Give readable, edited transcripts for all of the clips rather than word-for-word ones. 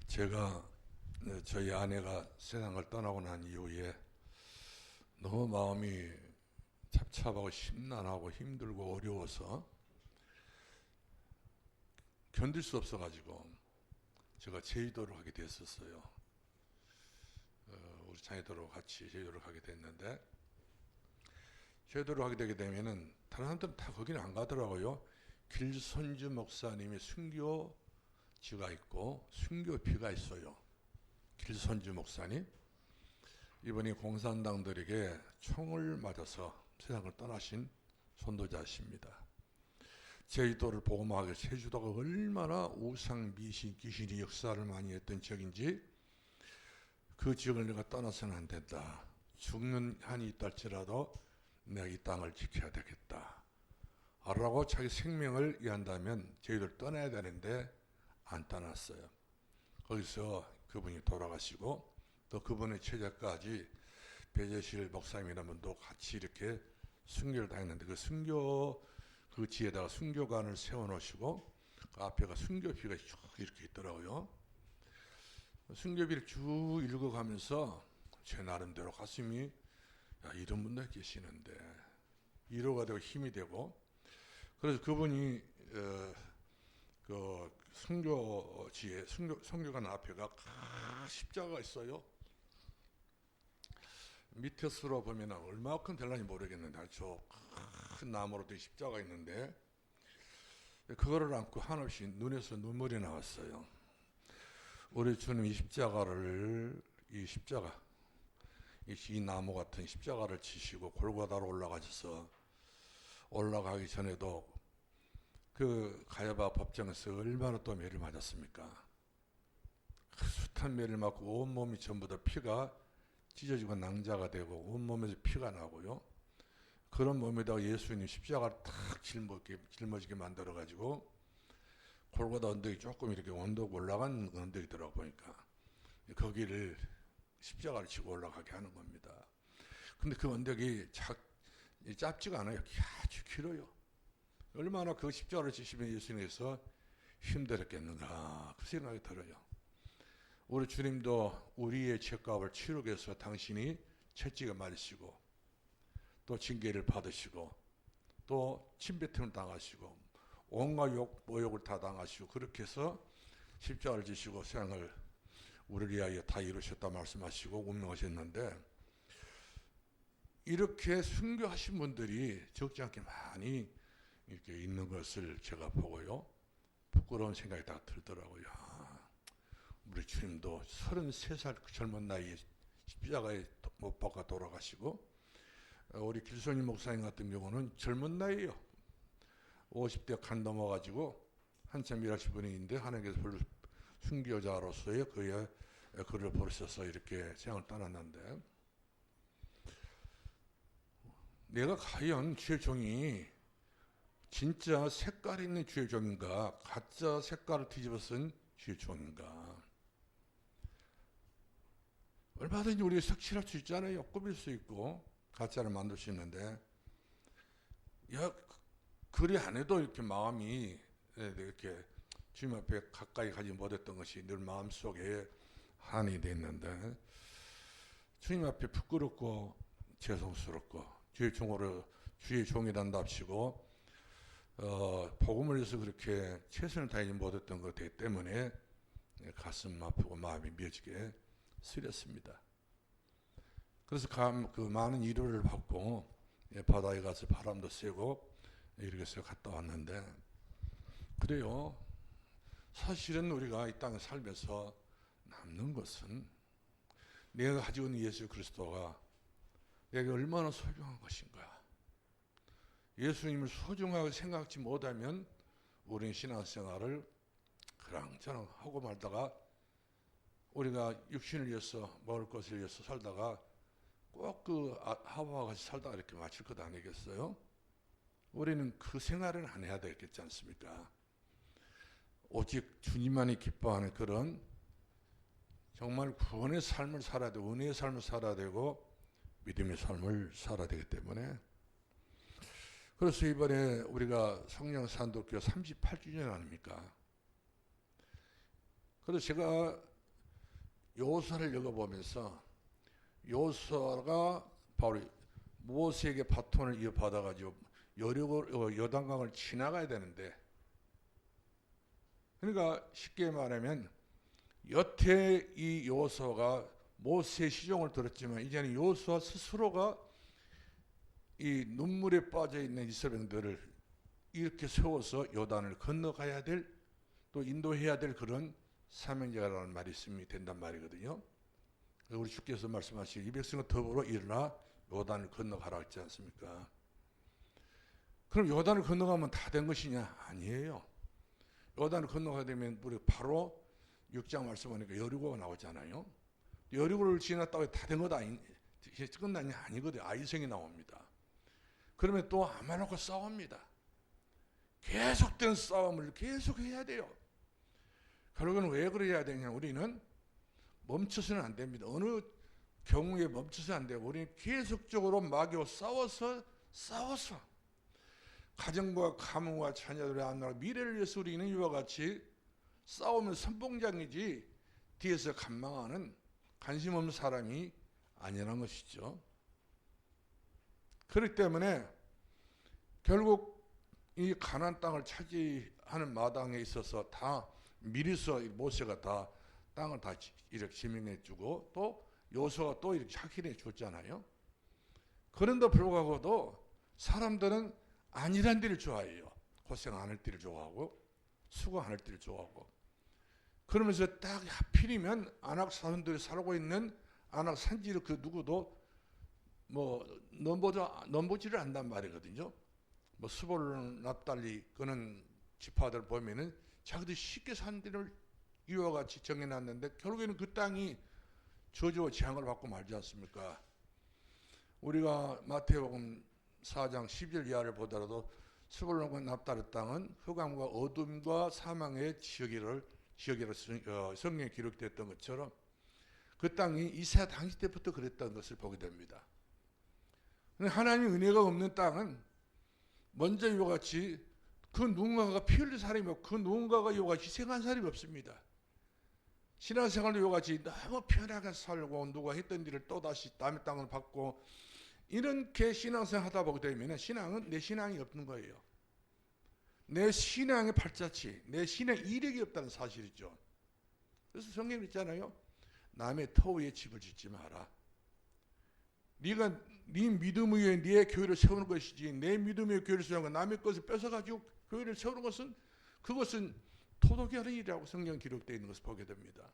제가 저희 아내가 세상을 떠나고 난 이후에 너무 마음이 잡잡하고 심란하고 힘들고 어려워서 견딜 수 없어가지고 제가 제주도를 가게 됐었어요. 우리 자녀들하고 같이 제주도를 가게 됐는데, 제주도를 가게 되게 되면은 다른 사람들은 다 거기는 안 가더라고요. 길손주 목사님의 순교지가 있고 순교비가 있어요. 길손주 목사님, 이분이 공산당들에게 총을 맞아서 세상을 떠나신 선도자십니다. 제주도를 복음하게, 제주도가 얼마나 우상, 미신, 귀신이 역사를 많이 했던 지역인지, 그 지역을 내가 떠나서는 안 된다. 죽는 한이 있다 할지라도 내가 이 땅을 지켜야 되겠다 라고 자기 생명을 위한다면 제주도를 떠나야 되는데 안 떠났어요. 거기서 그분이 돌아가시고, 또 그분의 처자까지 배재실 목사님이라는 분도 같이 이렇게 순교를 다녔는데, 그 순교 그 지에다가 순교관을 세워놓으시고 그 앞에가 순교비가 쭉 이렇게 있더라고요. 순교비를 쭉 읽어가면서 제 나름대로 가슴이, 야, 이런 분들 계시는데 위로가 되고 힘이 되고, 그래서 그분이 그 순교지에 순교관 앞에가 십자가가 있어요. 밑에서로 보면 얼마큼 될런지 모르겠는데 아주 큰 나무로 된 십자가 있는데, 그거를 안고 한없이 눈에서 눈물이 나왔어요. 우리 주님 이 십자가, 이 나무 같은 십자가를 지시고 골고다로 올라가셔서, 올라가기 전에도 그 가야바 법정에서 얼마나 또 매를 맞았습니까? 그 숱한 매를 맞고 온몸이 전부 다 피가 찢어지고 낭자가 되고 온몸에서 피가 나고요. 그런 몸에다가 예수님 십자가를 탁 짊어지게 만들어가지고, 골고다 언덕이 조금 이렇게 언덕 올라간 언덕이더라고 보니까, 거기를 십자가를 치고 올라가게 하는 겁니다. 근데 그 언덕이 짧지가 않아요. 아주 길어요. 얼마나 그 십자가를 지시면 예수님께서 힘들었겠는가, 그 생각이 들어요. 우리 주님도 우리의 죄값을 치르기 위해서 당신이 채찍을 맞으시고, 또 징계를 받으시고, 또 침뱉음을 당하시고, 온갖 모욕을 다 당하시고, 그렇게 해서 십자가를 지시고 세상을 우리를 위하여 다 이루셨다 말씀하시고 운명하셨는데, 이렇게 순교하신 분들이 적지 않게 많이 이렇게 있는 것을 제가 보고요, 부끄러운 생각이 다 들더라고요. 우리 주님도 33살 그 젊은 나이에 십자가에 못 박아 돌아가시고, 우리 길손이 목사님 같은 경우는 젊은 나이에요. 50대 간 넘어가지고 한참 일하실 분인데, 하나님께서 순교자로서의 그의 글을 보르셔서 이렇게 세상을 떠났는데, 내가 과연 주의 종이 진짜 색깔 있는 주의 종인가, 가짜 색깔을 뒤집어 쓴 주의 종인가? 얼마든지 우리가 색칠할 수 있잖아요. 꾸밀 수 있고 가짜를 만들 수 있는데, 야, 그리 안 해도 이렇게 마음이 이렇게 주님 앞에 가까이 가지 못했던 것이 늘 마음속에 한이 됐는데, 주님 앞에 부끄럽고 죄송스럽고 주의 종이란답시고 복음을 위해서 그렇게 최선을 다하지 못했던 것 때문에 가슴 아프고 마음이 미어지게 쓰렸습니다. 그래서 그 많은 위로를 받고 바다에 가서 바람도 쐬고 이렇게 해서 갔다 왔는데, 그래요, 사실은 우리가 이 땅에 살면서 남는 것은 내가 가지고 있는 예수 그리스도가 내게 얼마나 소중한 것인가. 예수님을 소중하게 생각지 못하면 우리는 신앙생활을 그랑저랑 하고 말다가, 우리가 육신을 위해서 먹을 것을 위해서 살다가 꼭 그 하와와 같이 살다가 이렇게 마칠 것 아니겠어요? 우리는 그 생활은 안 해야 되겠지 않습니까? 오직 주님만이 기뻐하는 그런 정말 구원의 삶을 살아야 되고, 은혜의 삶을 살아야 되고, 믿음의 삶을 살아야 되기 때문에, 그래서 이번에 우리가 성령 산도교 38주년 아닙니까? 그래서 제가 요수아를 읽어보면서 요수아가 바로 모세에게 바톤을 이어받아가지고 요단강을 지나가야 되는데, 그러니까 쉽게 말하면 여태 이 요수아가 모세의 시종을 들었지만 이제는 요수아 스스로가 이 눈물에 빠져 있는 이스라엘들을 이렇게 세워서 요단을 건너가야 될, 또 인도해야 될 그런 사명자라는 말이 있으면 된단 말이거든요. 우리 주께서 말씀하시기 이 백성과 더불어 일어나 요단을 건너가라 했지 않습니까? 그럼 요단을 건너가면 다 된 것이냐? 아니에요. 요단을 건너가게 되면 우리 바로 6장 말씀하니까 여리고가 나오잖아요. 여리고를 지났다고 다 된 것 끝났냐? 아니거든요. 아이성이 나옵니다. 그러면 또 아말렉과 싸웁니다. 계속된 싸움을 계속해야 돼요. 결국은 왜 그래야 되냐? 우리는 멈춰서는 안 됩니다. 어느 경우에 멈춰서 안 되고 우리는 계속적으로 마귀와 싸워서 가정과 가문과 자녀들의 안락과 미래를 위해서 우리는 이와 같이 싸우면 선봉장이지 뒤에서 간망하는 관심 없는 사람이 아니라는 것이죠. 그렇기 때문에 결국 이 가나안 땅을 차지하는 마당에 있어서 다 미리서 모세가 다 땅을 다 이렇게 지명해 주고 또 요수아가 또 이렇게 확인해 줬잖아요. 그런데 불구하고도 사람들은 아니란 데를 좋아해요. 고생 안 할 때를 좋아하고 수고 안 할 때를 좋아하고, 그러면서 딱 하필이면 아낙 사람들이 살고 있는 아낙 산지를 그 누구도 뭐 넘보지를 않단 말이거든요. 뭐 스볼론, 납달리 그런 지파들 보면은 자기들이 쉽게 산 데를 이와 같이 정해놨는데 결국에는 그 땅이 저주와 재앙을 받고 말지 않습니까? 우리가 마태복음 4장 10절 이하를 보더라도 스불론과 납달리 땅은 흑암과 어둠과 사망의 지역이라 성경에 기록됐던 것처럼 그 땅이 이사 당시 때부터 그랬던 것을 보게 됩니다. 하나님의 은혜가 없는 땅은 먼저 이와 같이 그 누군가가 피 흘린 사람이 없고 그 누군가가 이와 같이 희생한 사람이 없습니다. 신앙생활도 이와 같이 너무 편하게 살고 누가 했던 일을 또다시 남의 땅을 받고 이렇게 신앙생활 하다 보게 되면 신앙은 내 신앙이 없는 거예요. 내 신앙의 발자취, 내 신앙의 이력이 없다는 사실이죠. 그래서 성경에 있잖아요. 남의 터 위에 집을 짓지 마라. 네가 네 믿음 위에 네 교회를 세우는 것이지 내 믿음 위에 교회를 세우는 건 남의 것을 뺏어가지고 교회를 세우는 것은 그것은 토독이 하는 일이라고 성경 기록되어 있는 것을 보게 됩니다.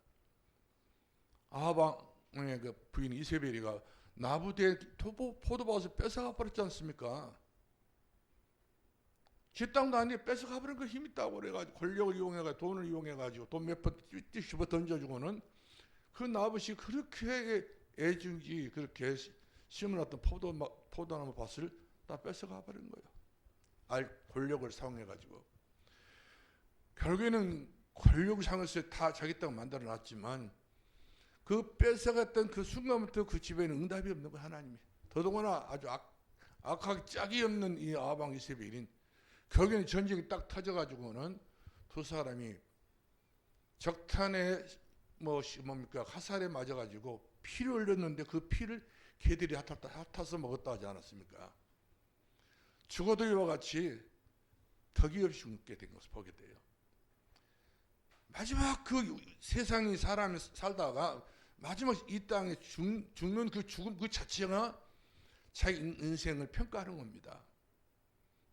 아하방의 그 부인 이세벨이가 나부대의 포도밭을 뺏어가 버렸지 않습니까? 지 땅도 아닌데 뺏어가 버린 거 힘 있다고 그래가지고 권력을 이용해가지고 돈을 이용해가지고 돈 몇 번 씹어 던져주고는 그 나부시 그렇게 애증지 그렇게 심어놨던 포도나무 밭을 다 뺏어가 버린 거예요. 권력을 사용해가지고 결국에는 권력을 사용해서 다 자기 땅 만들어 놨지만 그 뺏어갔던 그 순간부터 그 집에는 응답이 없는 거예요. 하나님이. 더더구나 아주 악하게 짝이 없는 이 아방 이세벨인 결국에는 전쟁이 딱 터져가지고는 두 사람이 적탄에 화살에 맞아가지고 피를 흘렸는데 그 피를 개들이 핥아서 먹었다 하지 않았습니까? 죽어도 이와 같이 덕이 없이 죽게 된 것을 보게 돼요. 마지막 그 세상에 사람이 살다가 마지막 이 땅에 죽는 그 죽음 그 자체가 자기 인생을 평가하는 겁니다.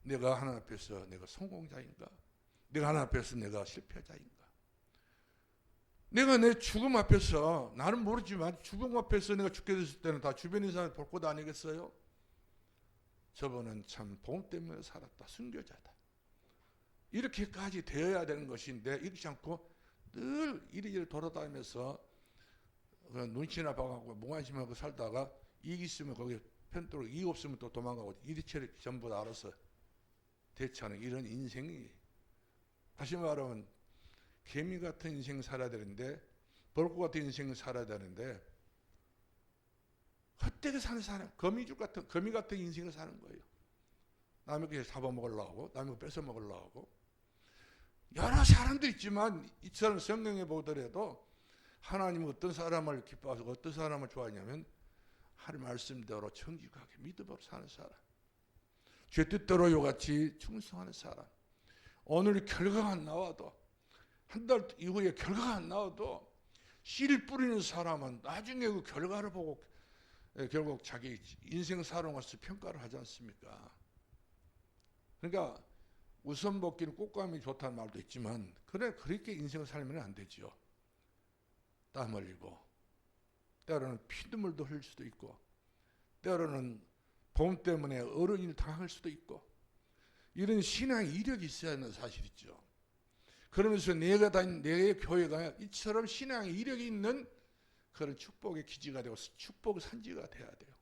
내가 하나님 앞에서 내가 성공자인가? 내가 하나님 앞에서 내가 실패자인가? 내가 내 죽음 앞에서 나는 모르지만 죽음 앞에서 내가 죽게 됐을 때는 다 주변 있는 사람이 볼 것 아니겠어요? 저번은 참 복음 때문에 살았다. 순교자다. 이렇게까지 되어야 되는 것인데 이렇지 않고 늘 이리저리 돌아다니면서 눈치나 봐가고 몽환심하고 살다가 이익 있으면 거기에 편도로 이익 없으면 또 도망가고 이리저리 전부 다 알아서 대처하는 이런 인생이, 다시 말하면 개미 같은 인생 살아야 되는데 벌꿀 같은 인생 살아야 되는데 헛되게 사는 사람, 거미 같은 인생을 사는 거예요. 남의 거 잡아먹으려고 하고 남의 거 뺏어먹으려고 하고 여러 사람도 있지만 이처럼 성경에 보더라도 하나님은 어떤 사람을 기뻐하시고 어떤 사람을 좋아하냐면 하나님 말씀대로 정직하게 믿음으로 사는 사람, 제 뜻대로 요같이 충성하는 사람. 오늘 결과가 안 나와도, 한 달 이후에 결과가 안 나와도 씨 뿌리는 사람은 나중에 그 결과를 보고 결국 자기 인생 살아온 것을 평가를 하지 않습니까? 그러니까 우선 먹기는 꽃감이 좋다는 말도 있지만, 그래 그렇게 인생을 살면 안 되지요. 땀 흘리고, 때로는 피눈물도 흘릴 수도 있고, 때로는 봄 때문에 어려운 일을 당할 수도 있고, 이런 신앙의 이력이 있어야 하는 사실이죠. 그러면서 내 교회가 이처럼 신앙의 이력이 있는 그런 축복의 기지가 되고 축복의 산지가 돼야 돼요.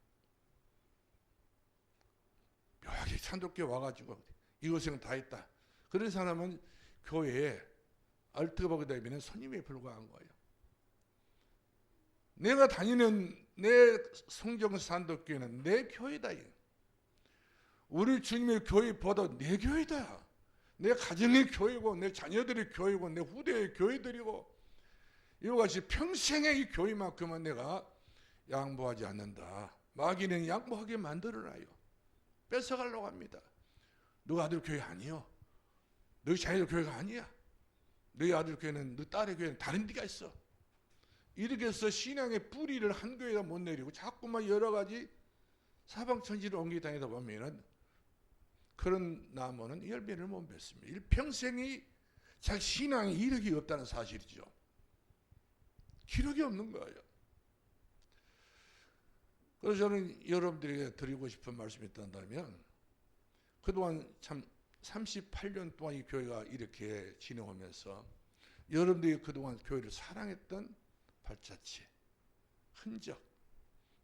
묘하게 찬독교회 와가지고 이것은 다 했다, 그런 사람은 교회에 알트가 보게 되면 손님에 불과한 거예요. 내가 다니는 내 성경 산독교회는 내 교회다. 우리 주님의 교회보다 내 교회다. 내 가정의 교회고, 내 자녀들의 교회고, 내 후대의 교회들이고, 이와 같이 평생의 이 교회만큼은 내가 양보하지 않는다. 마귀는 양보하게 만들어놔요. 뺏어가려고 합니다. 너 아들 교회 아니요, 너희 자녀들 교회가 아니야, 너희 아들 교회는, 너 딸의 교회는 다른 데가 있어. 이렇게 해서 신앙의 뿌리를 한 교회가 못 내리고 자꾸만 여러 가지 사방천지를 옮겨 다니다 보면은 그런 나무는 열매를 못 맺습니다. 일평생이 자기 신앙의 이력이 없다는 사실이죠. 기록이 없는 거예요. 그래서 저는 여러분들에게 드리고 싶은 말씀이 있다면, 그동안 참 38년 동안 이 교회가 이렇게 진행하면서 여러분들이 그동안 교회를 사랑했던 발자취, 흔적,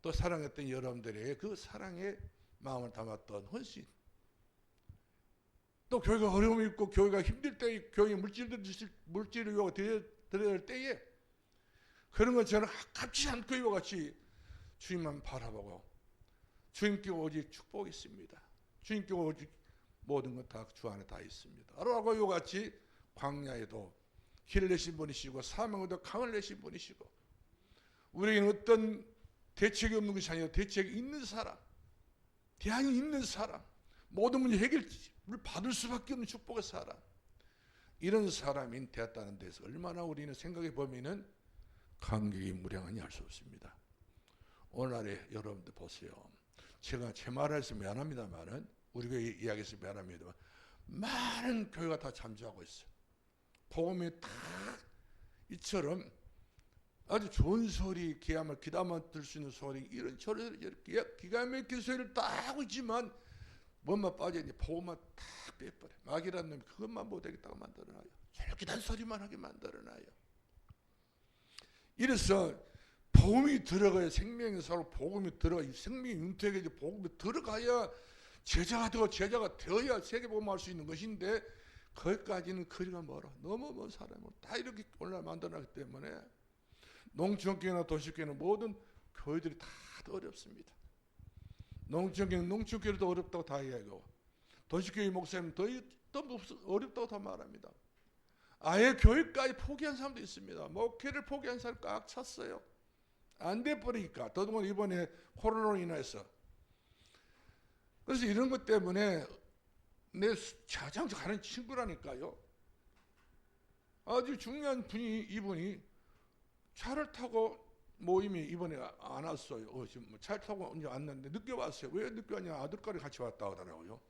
또 사랑했던 여러분들에게 그 사랑의 마음을 담았던 헌신, 또 교회가 어려움이 있고 교회가 힘들 때, 교회에 물질을 요구 드려야 할 때에 그런 건 저는 아깝지 않고 이와 같이 주님만 바라보고, 주님께 오직 축복이 있습니다, 주님께 오직 모든 것 다 주 안에 다 있습니다 라고 이와 같이 광야에도 길을 내신 분이시고 사명에도 강을 내신 분이시고, 우리에게는 어떤 대책이 없는 것이 아니라 대책이 있는 사람, 대안이 있는 사람, 모든 문제 해결을 받을 수밖에 없는 축복의 사람, 이런 사람이 되었다는 데서 얼마나 우리는 생각해 보면은 감격이 무량하니 알 수 없습니다. 오늘날에 여러분들 보세요. 제가 제 말해서 미안합니다만은, 우리 교회 이야기해서 미안합니다만, 많은 교회가 다 잠자고 있어요. 복음이 다 이처럼 아주 좋은 소리, 기야말 기다만 들 수 있는 소리, 이런 기가 막힌 소리를 다 하고 있지만 뭔만 빠져있니? 복음만 다 빼버려. 마귀라는 놈이 그것만 못하겠다고 만들어놔요. 저렇게 단소리만 하게 만들어놔요. 이래서 복음이 들어가야 생명의 사로, 복음이 들어가야 생명이 융통해져, 복음이 들어가야 제자가 되고, 제자가 되어야 세계복음을 할 수 있는 것인데, 거기까지는 거리가 멀어. 너무 먼 사람을 다 이렇게 오늘날 만들어놨기 때문에 농촌교회나 도시교회는 모든 교회들이 다 어렵습니다. 농촌교회는 농촌교회도 어렵다고 다 이야기하고, 도시교회 목사님은 더 어렵다고 다 말합니다. 아예 교회까지 포기한 사람도 있습니다. 목회를 포기한 사람 꽉 찼어요. 안 돼버리니까. 더더군 이번에 코로나로 인해서. 그래서 이런 것 때문에 내 자장도 가는 친구라니까요. 아주 중요한 분이, 이분이 차를 타고 모임이 이번에 안 왔어요. 지금 차를 타고 이제 왔는데 늦게 왔어요. 왜 늦게 왔냐? 아들까지 같이 왔다 하더라고요.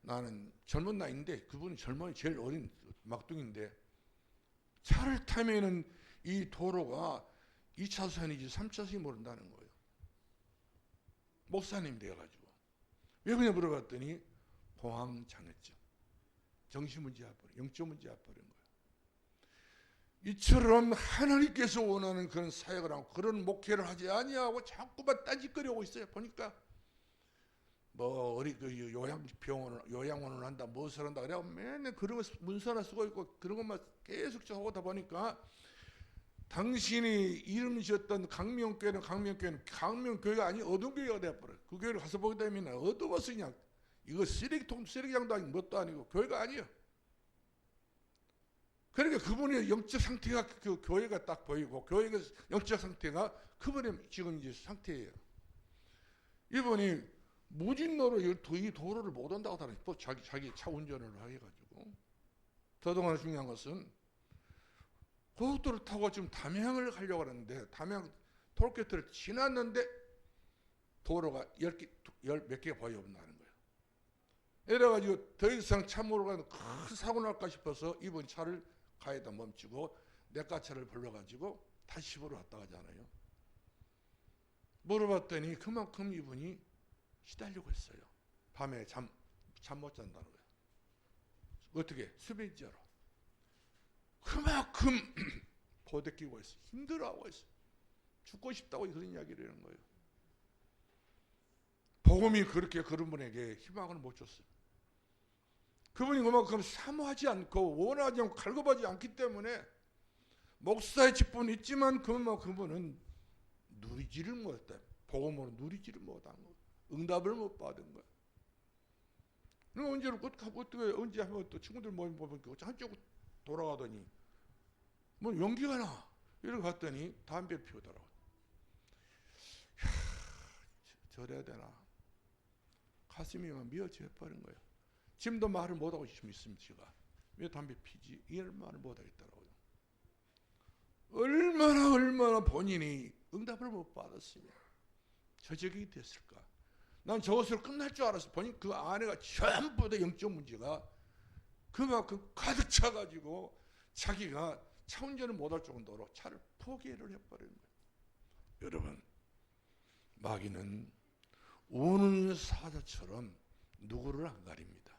나는 젊은 나이인데 그분이 젊은이 제일 어린 막둥인데, 차를 타면은 이 도로가 2차선이지 3차선이 모른다는 거예요. 목사님 돼가지고. 왜 그냥 물어봤더니 공황장애증, 정신문제 와버려, 영적문제 와버린 거예요. 이처럼 하나님께서 원하는 그런 사역을 하고 그런 목회를 하지 아니하고 자꾸만 딴짓거리하고 있어요. 보니까 뭐 어리 그 요양원을 한다, 무엇을 한다 그래고 맨날 그런 거 문서나 쓰고 있고 그런 것만 계속 하다 보니까, 당신이 이름 지었던 강명교회는 강명교회가 아니 어두운 교회가 되어버려요. 그 교회를 가서 보게 되면 어두워서 그냥 이거 쓰레기장도 아니고 뭣도 아니고 교회가 아니에요. 그러니까 그분의 영적 상태가 그 교회가 딱 보이고 교회의 영적 상태가 그분의 지금 이제 상태예요. 이분이 무진로로 이 도로를 못 온다고 하더니 또 자기 차 운전을 해가지고 더더구나 중요한 것은 고속도로를 타고 지금 담양을 가려고 하는데 담양 톨게이트를 지났는데 도로가 몇 개가 거의 없나는 거예요. 이래가지고 더 이상 차 몰고 가면 큰 사고 날까 싶어서 이번 차를 가에다 멈추고 내가 차를 불러가지고 다시 집으로 왔다 가잖아요. 물어봤더니 그만큼 이분이 시달리고 있어요. 밤에 잠 못 잔다는 거예요. 어떻게? 수면제로. 그만큼 고대끼고 있어요. 힘들어하고 있어요. 죽고 싶다고 그런 이야기를 하는 거예요. 복음이 그렇게 그런 분에게 희망을 못 줬어요. 그분이 그만큼 사모하지 않고 원하지 않고 갈급하지 않기 때문에 목사의 직분이 있지만 그분은 누리지를 못했다. 복음으로 누리지를 못한 거예요. 응답을 못 받은 거예요. 언제 한번 또 친구들 모임 보면 한쪽으로 돌아가더니 뭐 용기가 나. 이러고 갔더니 담배를 피우더라고요. 저래야 되나. 가슴이 막 미어져 버린 거예요. 지금도 말을 못하고 있습니다. 제가 왜 담배 피지? 이런 말을 못하겠더라고요. 얼마나 본인이 응답을 못 받았으면 저적이 됐을까. 난 저것으로 끝날 줄 알았어. 보니 그 안에가 전부 다 영적 문제가 그만큼 가득 차가지고 자기가 차 운전을 못할 정도로 차를 포기를 해버리는 거예요. 여러분, 마귀는 우는 사자처럼 누구를 안 가립니다.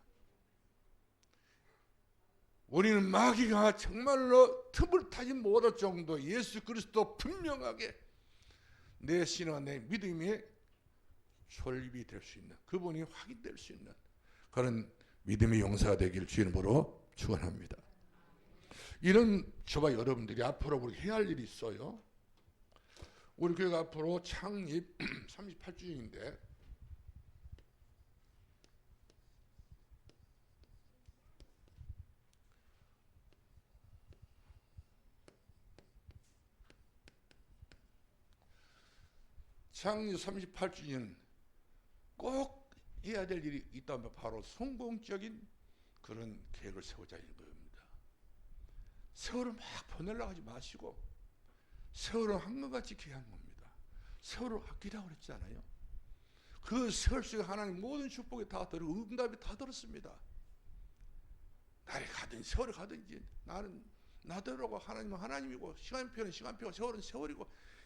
우리는 마귀가 정말로 틈을 타지 못할 정도 예수 그리스도 분명하게 내 신앙과 내 믿음의 설립이 될 수 있는, 그분이 확인될 수 있는 그런 믿음의 용사가 되기를 주의 이름으로 축원합니다. 이런 저와 여러분들이 앞으로 우리 해야 할 일이 있어요. 우리 교회가 앞으로 창립 38주년인데 창립 38주년 꼭 해야 될 일이 있다면 바로 성공적인 그런 계획을 세우자는 겁니다. 세월을 막 보내려고 하지 마시고 세월은 한것같이 귀한 겁니다. 세월을 아끼라고 그랬잖아요. 그 세월 속에 하나님 모든 축복이 다 들고 응답이 다 들었습니다. 날이 가든 세월이 가든지 나는 나대로고 하나님은 하나님이고 시간표는 시간표고 세월은 세월이고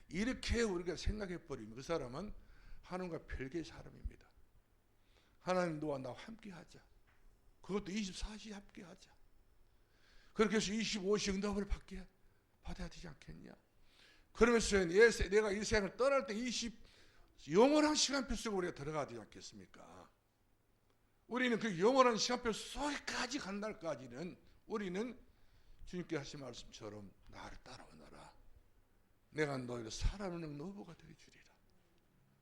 이렇게 우리가 생각해 버리면 그 사람은 하나님과 별개의 사람입니다. 하나님 너와 나와 함께 하자. 그것도 24시 함께 하자. 그렇게 해서 25시 응답을 받아야 되지 않겠냐. 그러면서 내가 이 세상을 떠날 때 영원한 시간표 속에 우리가 들어가야 되지 않겠습니까? 우리는 그 영원한 시간표 속에까지 간 날까지는 우리는 주님께 하신 말씀처럼 나를 따라오너라. 내가 너희를 살아오는 노부가 되게 주리라.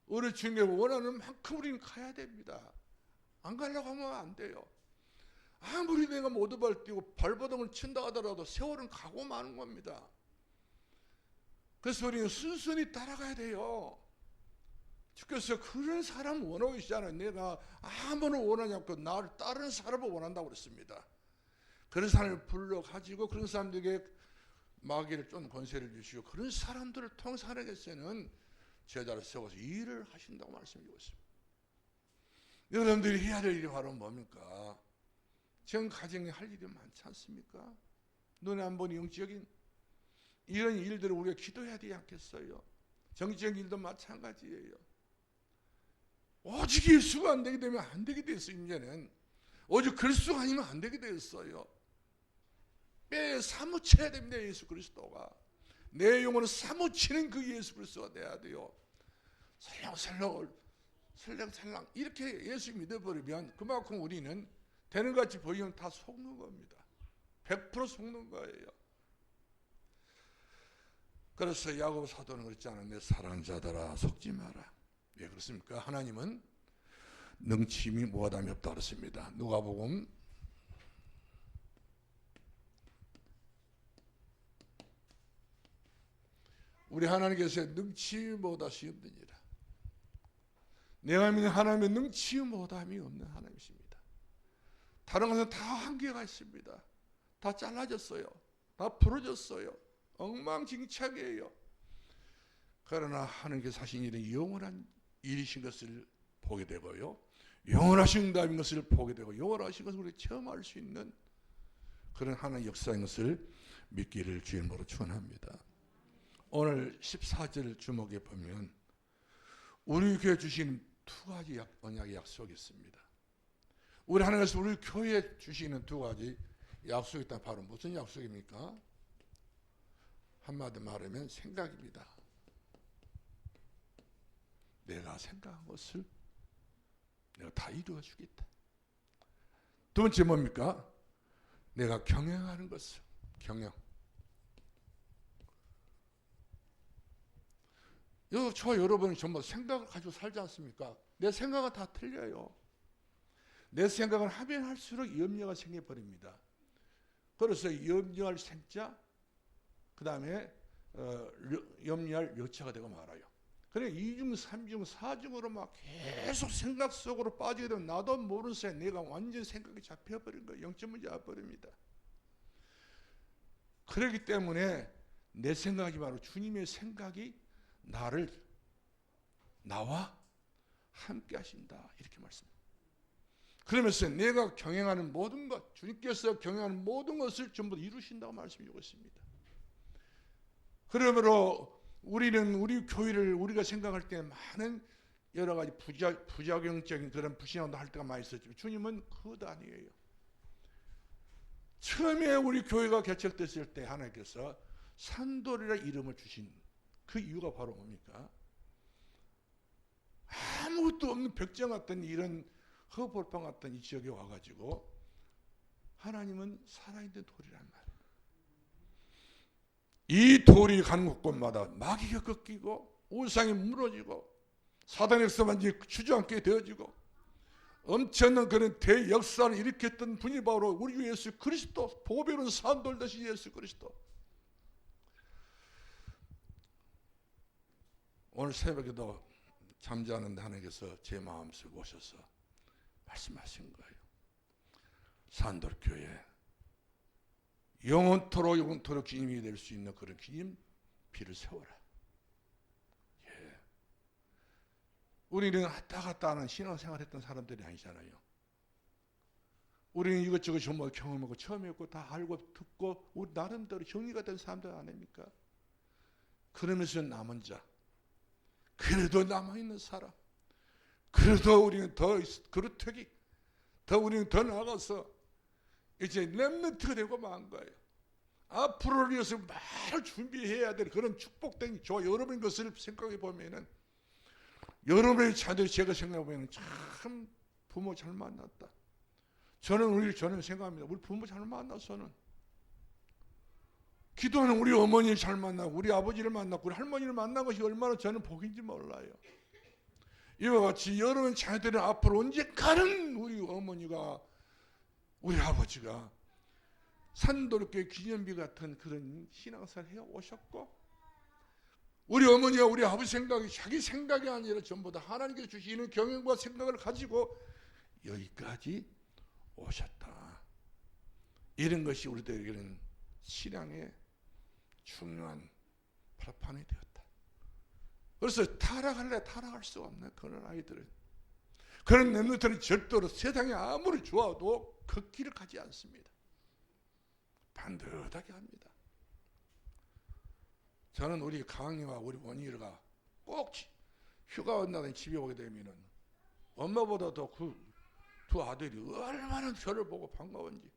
우리 주님이 원하는 만큼 우리는 가야 됩니다. 안 가려고 하면 안 돼요. 아무리 내가 모두발 뛰고 발버둥을 친다 하더라도 세월은 가고 마는 겁니다. 그래서 우리는 순순히 따라가야 돼요. 주께서 그런 사람 원하고 계시잖아요. 내가 아무나 원하냐고 나를 따르는 사람을 원한다고 그랬습니다. 그런 사람을 불러가지고 그런 사람들에게 마귀를 좀 권세를 주시고 그런 사람들을 통해서 하나님께서는 제자를 세워서 일을 하신다고 말씀드리고 있습니다. 여러분들이 해야 될 일이 바로 뭡니까? 전 가정에 할 일이 많지 않습니까? 눈에 안 보는 영적인 이런 일들을 우리가 기도해야 되지 않겠어요? 정치적 일도 마찬가지예요. 오직 예수가 안 되게 되면 안 되게 됐어요. 이제는 오직 그리스도가 아니면 안 되게 됐어요. 뼈에 사무쳐야 됩니다. 예수 그리스도가 내 영혼을 사무치는 그 예수 그리스도가 돼야 돼요. 설렁설렁 이렇게 예수 믿어버리면 그만큼 우리는 되는 것 같이 보이면 다 속는 겁니다. 100% 속는 거예요. 그래서 야고보 사도는 그랬잖아요. 내 사랑하는 자들아 속지 마라. 왜 그렇습니까? 하나님은 능치임이 무하담이 없다 그랬습니다. 누가복음 우리 하나님께서 능치 못하시 없느니라. 내가 믿는 하나님은 능치 못함이 없는 하나님이십니다. 다른 것은 다 한계가 있습니다. 다 잘라졌어요. 다 부러졌어요. 엉망진창이에요. 그러나 하나님께서 하신 일은 영원한 일이신 것을 보게 되고요, 영원하신 답인 것을 보게 되고, 영원하신 것을 우리가 체험할 수 있는 그런 하나님의 역사인 것을 믿기를 주님으로 축원합니다. 오늘 14절 주목해 보면 우리 교회 주신 두 가지 언약의 약속이 있습니다. 우리 하나님께서 우리 교회에 주시는 두 가지 약속이 있다. 바로 무슨 약속입니까? 한마디 말하면 생각입니다. 내가 생각한 것을 내가 다 이루어 주겠다. 두 번째 뭡니까? 내가 경영하는 것을, 경영. 저와 여러분은 전부 생각을 가지고 살지 않습니까? 내 생각은 다 틀려요. 내 생각은 하면 할수록 염려가 생겨버립니다. 그래서 염려할 생자, 그 다음에 염려할 여차가 되고 말아요. 그래 2중, 3중, 4중으로 막 계속 생각 속으로 빠지게 되면 나도 모르는 사이에 내가 완전 생각이 잡혀버린 거예요. 0점을 잡아버립니다. 그렇기 때문에 내 생각이 바로 주님의 생각이 나와 함께 하신다, 이렇게 말씀합니다. 그러면서 내가 경영하는 모든 것, 주님께서 경영하는 모든 것을 전부 이루신다고 말씀해주고 있습니다. 그러므로 우리는 우리 교회를 우리가 생각할 때 많은 여러 가지 부작용적인 그런 불신앙도 할 때가 많이 있었지만 주님은 그것도 아니에요. 처음에 우리 교회가 개척됐을 때 하나님께서 산돌이라 이름을 주신 그 이유가 바로 뭡니까? 아무것도 없는 벽장 같은 이런 허벌판 같은 이 지역에 와가지고 하나님은 살아있는 돌이란 말이에요. 이 돌이 가는 곳마다 마귀가 꺾이고 우상이 무너지고 사단의 역사만 주저앉게 되어지고 엄청난 그런 대역사를 일으켰던 분이 바로 우리 주 예수 그리스도, 보배로운 산돌 되신 예수 그리스도. 오늘 새벽에도 잠자는데 하나님께서 제 마음속에 오셔서 말씀하신 거예요. 산돌교회 영원토록 기념이 될 수 있는 그런 기념 비를 세워라. 예. 우리는 왔다 갔다 하는 신앙생활 했던 사람들이 아니잖아요. 우리는 이것저것 전부 경험하고 처음 했고 다 알고 듣고 우리 나름대로 정리가 된 사람들 아닙니까? 그러면서 남은 자, 그래도 남아있는 사람, 그래도 우리는 더 그릇되기, 우리는 더 나아가서 이제 렘넌트가 되고 만 거예요. 앞으로를 위해서 말을 준비해야 될 그런 축복된 저 여러분 것을 생각해 보면은, 여러분의 자녀들이 제가 생각해 보면 참 부모 잘 만났다. 저는 생각합니다. 우리 부모 잘 만나서는 기도하는 우리 어머니를 잘 만나고 우리 아버지를 만났고 우리 할머니를 만난 것이 얼마나 저는 복인지 몰라요. 이와 같이 여러분 자녀들은 앞으로 언제까는 우리 어머니가 우리 아버지가 산돌교회 기념비 같은 그런 신앙생활을 해오셨고, 우리 어머니와 우리 아버지 생각이 자기 생각이 아니라 전부 다 하나님께서 주시는 경영과 생각을 가지고 여기까지 오셨다. 이런 것이 우리들에게는 신앙의 중요한 발판이 되었다. 그래서 타락할 수 없는 그런 아이들은, 그런 렘넌트는 절대로 세상에 아무리 좋아도 그 길을 가지 않습니다. 반듯하게 합니다. 저는 우리 강희와 우리 원희가 꼭 휴가 온다든지 집에 오게 되면은 엄마보다 더 그 두 아들이 얼마나 저를 보고 반가운지.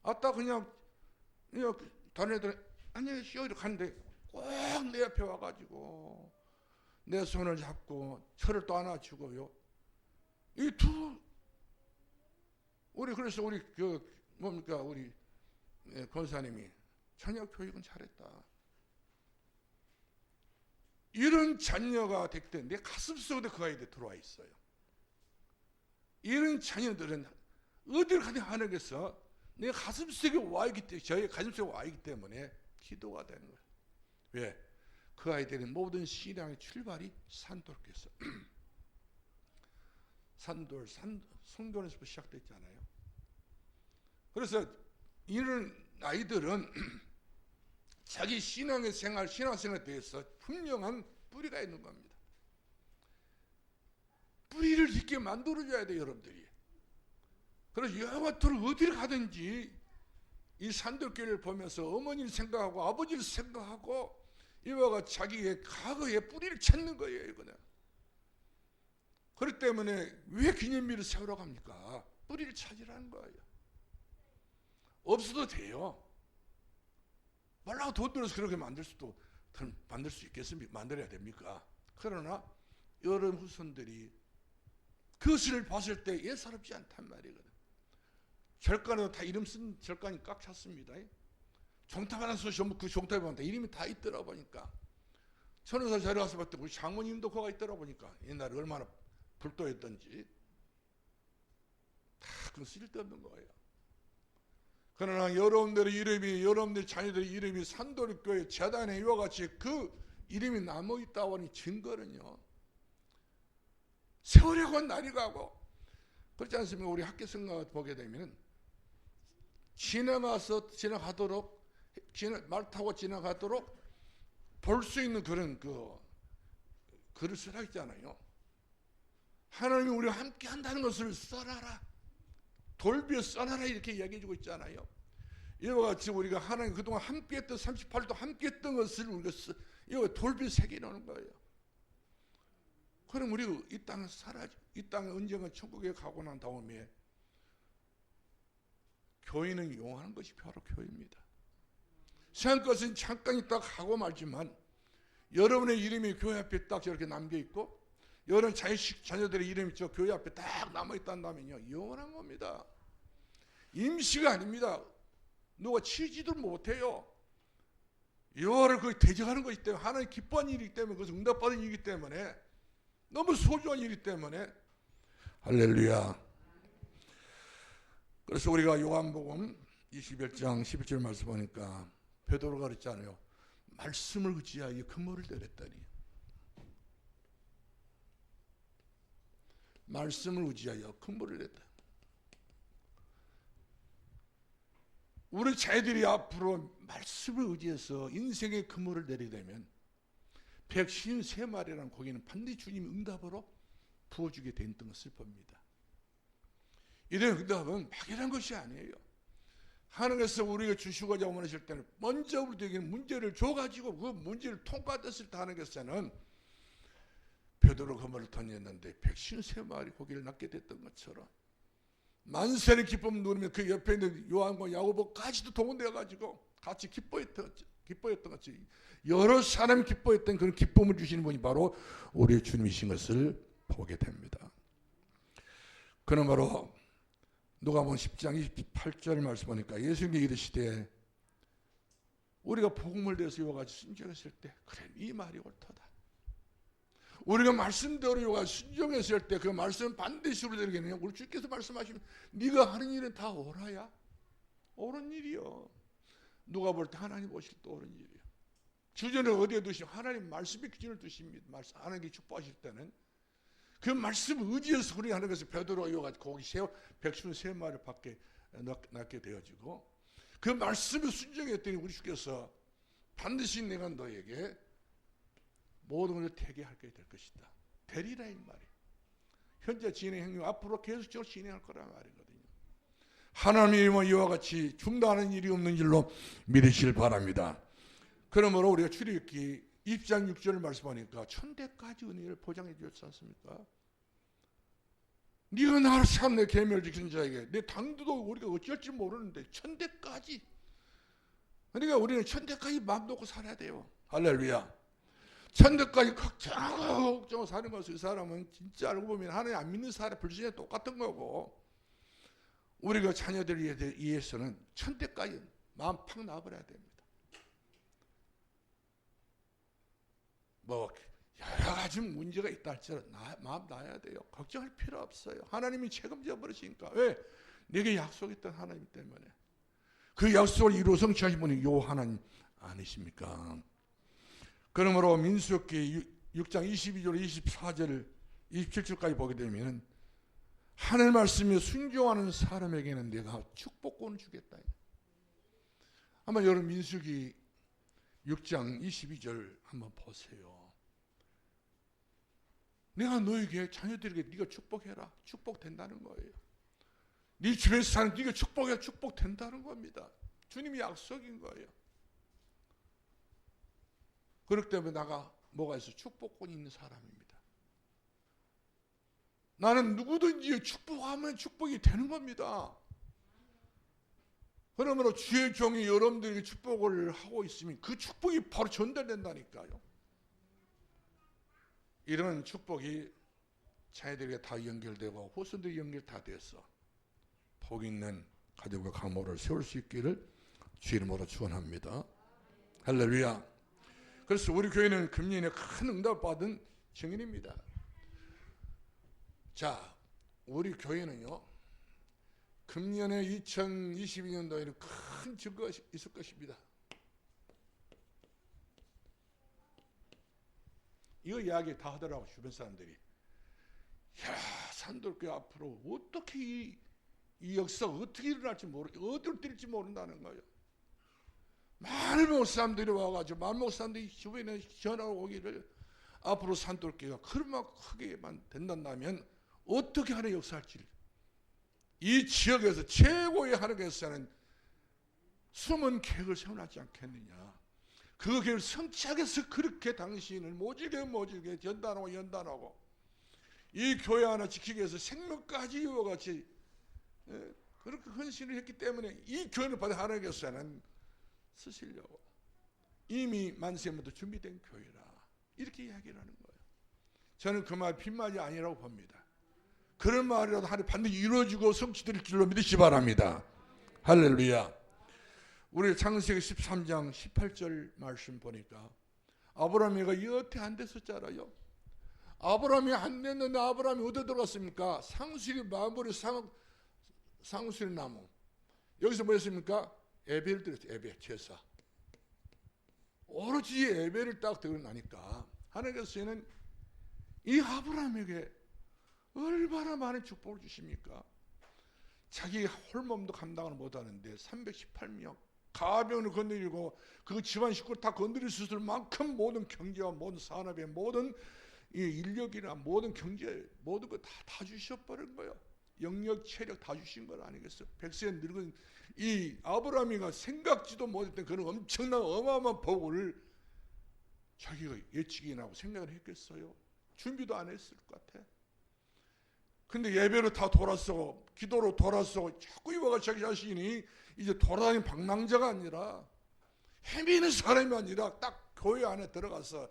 아따 그냥 다른 애들 안녕히 쉬어 이렇게 하는데 꼭 내 옆에 와가지고 내 손을 잡고 저를 또 안아주고요. 그래서 우리 우리 권사님이 자녀 교육은 잘했다. 이런 자녀가 될 때 내 가슴속에 그 아이들이 들어와 있어요. 이런 자녀들은 어디를 가든 하나님께서 내 가슴속에 와 있기 때문에, 저희 가슴속에 와 있기 때문에 기도가 되는 거예요. 왜? 그 아이들의 모든 신앙의 출발이 산돌교에서 성전에서 시작됐잖아요. 그래서 이런 아이들은 자기 신앙생활에 대해서 분명한 뿌리가 있는 겁니다. 뿌리를 있게 만들어줘야 돼요, 여러분들이. 그래서 여하와토를 어디를 가든지 이 산돌교를 보면서 어머니를 생각하고 아버지를 생각하고 이와 같이 자기의 과거의 뿌리를 찾는 거예요, 이거는. 그렇기 때문에 왜 기념비를 세우러 갑니까? 뿌리를 찾으라는 거예요. 없어도 돼요. 말라고 돈 들여서 그렇게 만들 수 있겠습니까? 만들어야 됩니까? 그러나 여러 후손들이 그것을 봤을 때 예사롭지 않단 말이거든. 절간에도 다 이름 쓴 절간이 꽉 찼습니다. 종탑 하나 쓰시면 그 종탑에 보면 다 이름이 다 있더라 보니까. 천은사 자리 가서 봤더니 우리 장모님도 거가 있더라 보니까 옛날에 얼마나 불도했던지 다 그건 쓸데없는 거예요. 그러나 여러분들 자녀들의 이름이 산돌교회 재단에 이와 같이 그 이름이 남아있다고 하니 증거는요, 세월이 날이 가고, 그렇지 않습니까? 우리 학교 생각 보게 되면 말 타고 지나가도록 볼 수 있는 그런 글을 쓰라 했잖아요. 하나님이 우리와 함께 한다는 것을 써라라. 돌비에 써놔라 이렇게 이야기해주고 있잖아요. 이와 같이 우리가 하나님 그동안 함께했던 38도 함께했던 것을 우리가 이거 돌비에 새겨놓는 거예요. 그럼 우리가 이 땅에 이 땅에 언젠가 천국에 가고 난 다음에 교회는 용하는 것이 바로 교회입니다. 세상 것은 잠깐 있다가 하고 말지만 여러분의 이름이 교회 앞에 딱 저렇게 남겨있고 여러분 자녀들의 이름이 저 교회 앞에 딱 남아있다면 영원한 겁니다. 임시가 아닙니다. 누가 치지도 못해요. 여호와를 거의 대적하는 것이기 때문에, 하나님 기뻐하는 일이기 때문에, 그것은 응답받은 일이기 때문에, 너무 소중한 일이기 때문에. 할렐루야. 그래서 우리가 요한복음 21장 11절 말씀 보니까 베드로가 그랬잖아요. 말씀을 의지하여 그물을 내렸더니, 말씀을 의지하여 그물을 냈다. 우리 자녀들이 앞으로 말씀을 의지해서 인생의 그물을 내리게 되면 153마리라는 고기는 반드시 주님이 응답으로 부어주게 된다는 것을 봅니다. 이런 응답은 막연한 것이 아니에요. 하나님께서 우리가 주시고자 원하실 때는 먼저 우리에게 문제를 줘가지고 그 문제를 통과됐을 때 하나님께서는 베드로 그물을 던졌는데 153마리 고기를 낳게 됐던 것처럼 만세의 기쁨을 누리며 그 옆에 있는 요한과 야고보까지도 동원되어가지고 같이 기뻐했던 것이 여러 사람이 기뻐했던 그런 기쁨을 주시는 분이 바로 우리 주님이신 것을 보게 됩니다. 그러므로 누가복음 10장 28절 말씀 보니까 예수님이 이르시되 우리가 복음을 대해서 이와같이 순종했을 때 그래 이 말이 옳도다. 우리가 말씀대로 요가 순종했을 때 그 말씀은 반드시 우리에게 우리 주께서 말씀하시면 네가 하는 일은 다 옳아야 옳은 일이요. 누가 볼 때 하나님 보실 때 옳은 일이요. 주전을 어디에 두시면 하나님 말씀의 기준을 두십니다. 하나님께 축복하실 때는 그 말씀을 의지해서 우리 하는 것을 베드로 요가 고기 153마리 밖에 낳게 되어지고 그 말씀을 순종했더니 우리 주께서 반드시 내가 너에게 모든 것을 되게 하게 될 것이다. 되리라 이 말이에요. 현재 진행 행위 앞으로 계속적으로 진행할 거란 말이거든요. 하나님이 이와 같이 중단하는 일이 없는 줄로 믿으시길 바랍니다. 그러므로 우리가 출애굽기 2장 6절을 말씀하니까 천대까지 은혜를 보장해 주셨지 않습니까? 네가 나를 참 내 계명을 지키는 자에게 내 당도도 우리가 어찌할지 모르는데 천대까지, 그러니까 우리는 천대까지 마음 놓고 살아야 돼요. 할렐루야. 천대까지 걱정하고 사는 것을 이 사람은 진짜 알고 보면 하나님 안 믿는 사람 불신에 똑같은 거고, 우리가 자녀들에 의해서는 천대까지 마음 팍 놔버려야 됩니다. 뭐 여러 가지 문제가 있다 할지라도 마음 놔야 돼요. 걱정할 필요 없어요. 하나님이 책임져 버리시니까. 왜? 내게 약속했던 하나님 때문에. 그 약속을 이루어 성취하신 분이 요 하나님 아니십니까? 그러므로 민수기 6장 22절 24절 27절까지 보게 되면 하늘 말씀에 순종하는 사람에게는 내가 축복권을 주겠다. 아마 여러분 민수기 6장 22절 한번 보세요. 내가 너에게 자녀들에게 네가 축복해라. 축복된다는 거예요. 네 주변에서 사는 네가 축복해야 축복된다는 겁니다. 주님이 약속인 거예요. 그렇기 때문에 나가 뭐가 있어? 축복권이 있는 사람입니다. 나는 누구든지 축복하면 축복이 되는 겁니다. 그러므로 주의 종이 여러분들에게 축복을 하고 있으면 그 축복이 바로 전달된다니까요. 이런 축복이 자녀들에게 다 연결되고 후손들이 연결 다 돼서 복 있는 가족과 가모를 세울 수 있기를 주의 이름으로 축원합니다. 할렐루야. 그래서 우리 교회는 금년에 큰 응답을 받은 증인입니다. 자, 우리 교회는요, 금년에 2022년도에는 큰 증거가 있을 것입니다. 이거 이야기 다 하더라고, 주변 사람들이. 야, 산돌교회 앞으로 어떻게 이 역사가 어떻게 일어날지 어디로 뛸지 모른다는 거예요. 많은 목사님들이 와가지고 많은 목사님들이 주변에 전화가 오기를 앞으로 산돌교회가 그렇게 크게만 된다면 어떻게 하는 역사할지, 이 지역에서 최고의 하나님께서는 숨은 계획을 세워놨지 않겠느냐. 그 계획을 성취하기 위해서 그렇게 당신을 모질게 연단하고 이 교회 하나 지키기 위해서 생명까지 이와 같이 그렇게 헌신을 했기 때문에 이 교회를 받은 하나님께서는 쓰시려고 이미 만세부터 준비된 교회라, 이렇게 이야기를 하는 거예요. 저는 그 말 빈말이 아니라고 봅니다. 그런 말이라도 하나님 반드시 이루어지고 성취될 줄로 믿으시 바랍니다. 할렐루야. 우리 창세기 13장 18절 말씀 보니까 아브라함이가 여태 안 됐었잖아요. 아브라함이 안 됐는데 아브라함이 어디 들어갔습니까? 상수리 마무리 상수리 나무. 여기서 뭐였습니까? 에벨을 드렸어요. 에벨 제사. 오로지 에벨을 딱 드러나니까 하나님께서는 이 아브라함에게 얼마나 많은 축복을 주십니까? 자기 홀몸도 감당을 못하는데 318명 가병을 건드리고 그 집안 식구를 다 건드릴 수 있을 만큼 모든 경제와 모든 산업의 모든 이 인력이나 모든 경제 모든 거 다 주셔버린 거예요. 영역 체력 다 주신 건 아니겠어요? 백세 늙은 이 아브라함이가 생각지도 못했던 그런 엄청난 어마어마한 복을 자기가 예측이나 하고 생각을 했겠어요? 준비도 안 했을 것 같아. 근데 예배로 다 돌아서고 기도로 돌아서고 자꾸 이와가 자기 자신이 이제 돌아다니는 방랑자가 아니라 헤매는 사람이 아니라 딱 교회 안에 들어가서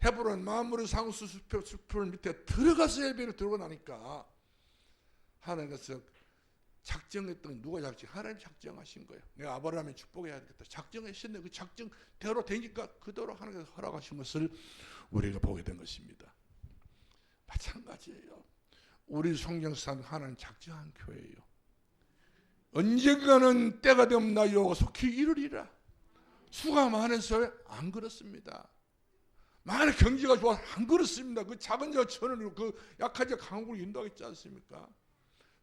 헤브론 마무리 상수 숲을 밑에 들어가서 예배를 들고 나니까 하나님께서 작정했던, 누가 하나님 작정하신 거예요. 내가 아브라함의 축복해야 되겠다 작정하셨는데 그 작정대로 되니까 그대로 하나님께서 허락하신 것을 우리가 보게 된 것입니다. 마찬가지예요. 우리 성경상 하나님 작정한 교회예요. 언젠가는 때가 되면 나 여호와 속히 이루리라. 수가 많아서 안 그렇습니다. 많은 경제가 좋아 안 그렇습니다. 그 작은 자 천을 그 약한 자 강국을 인도하겠지 않습니까?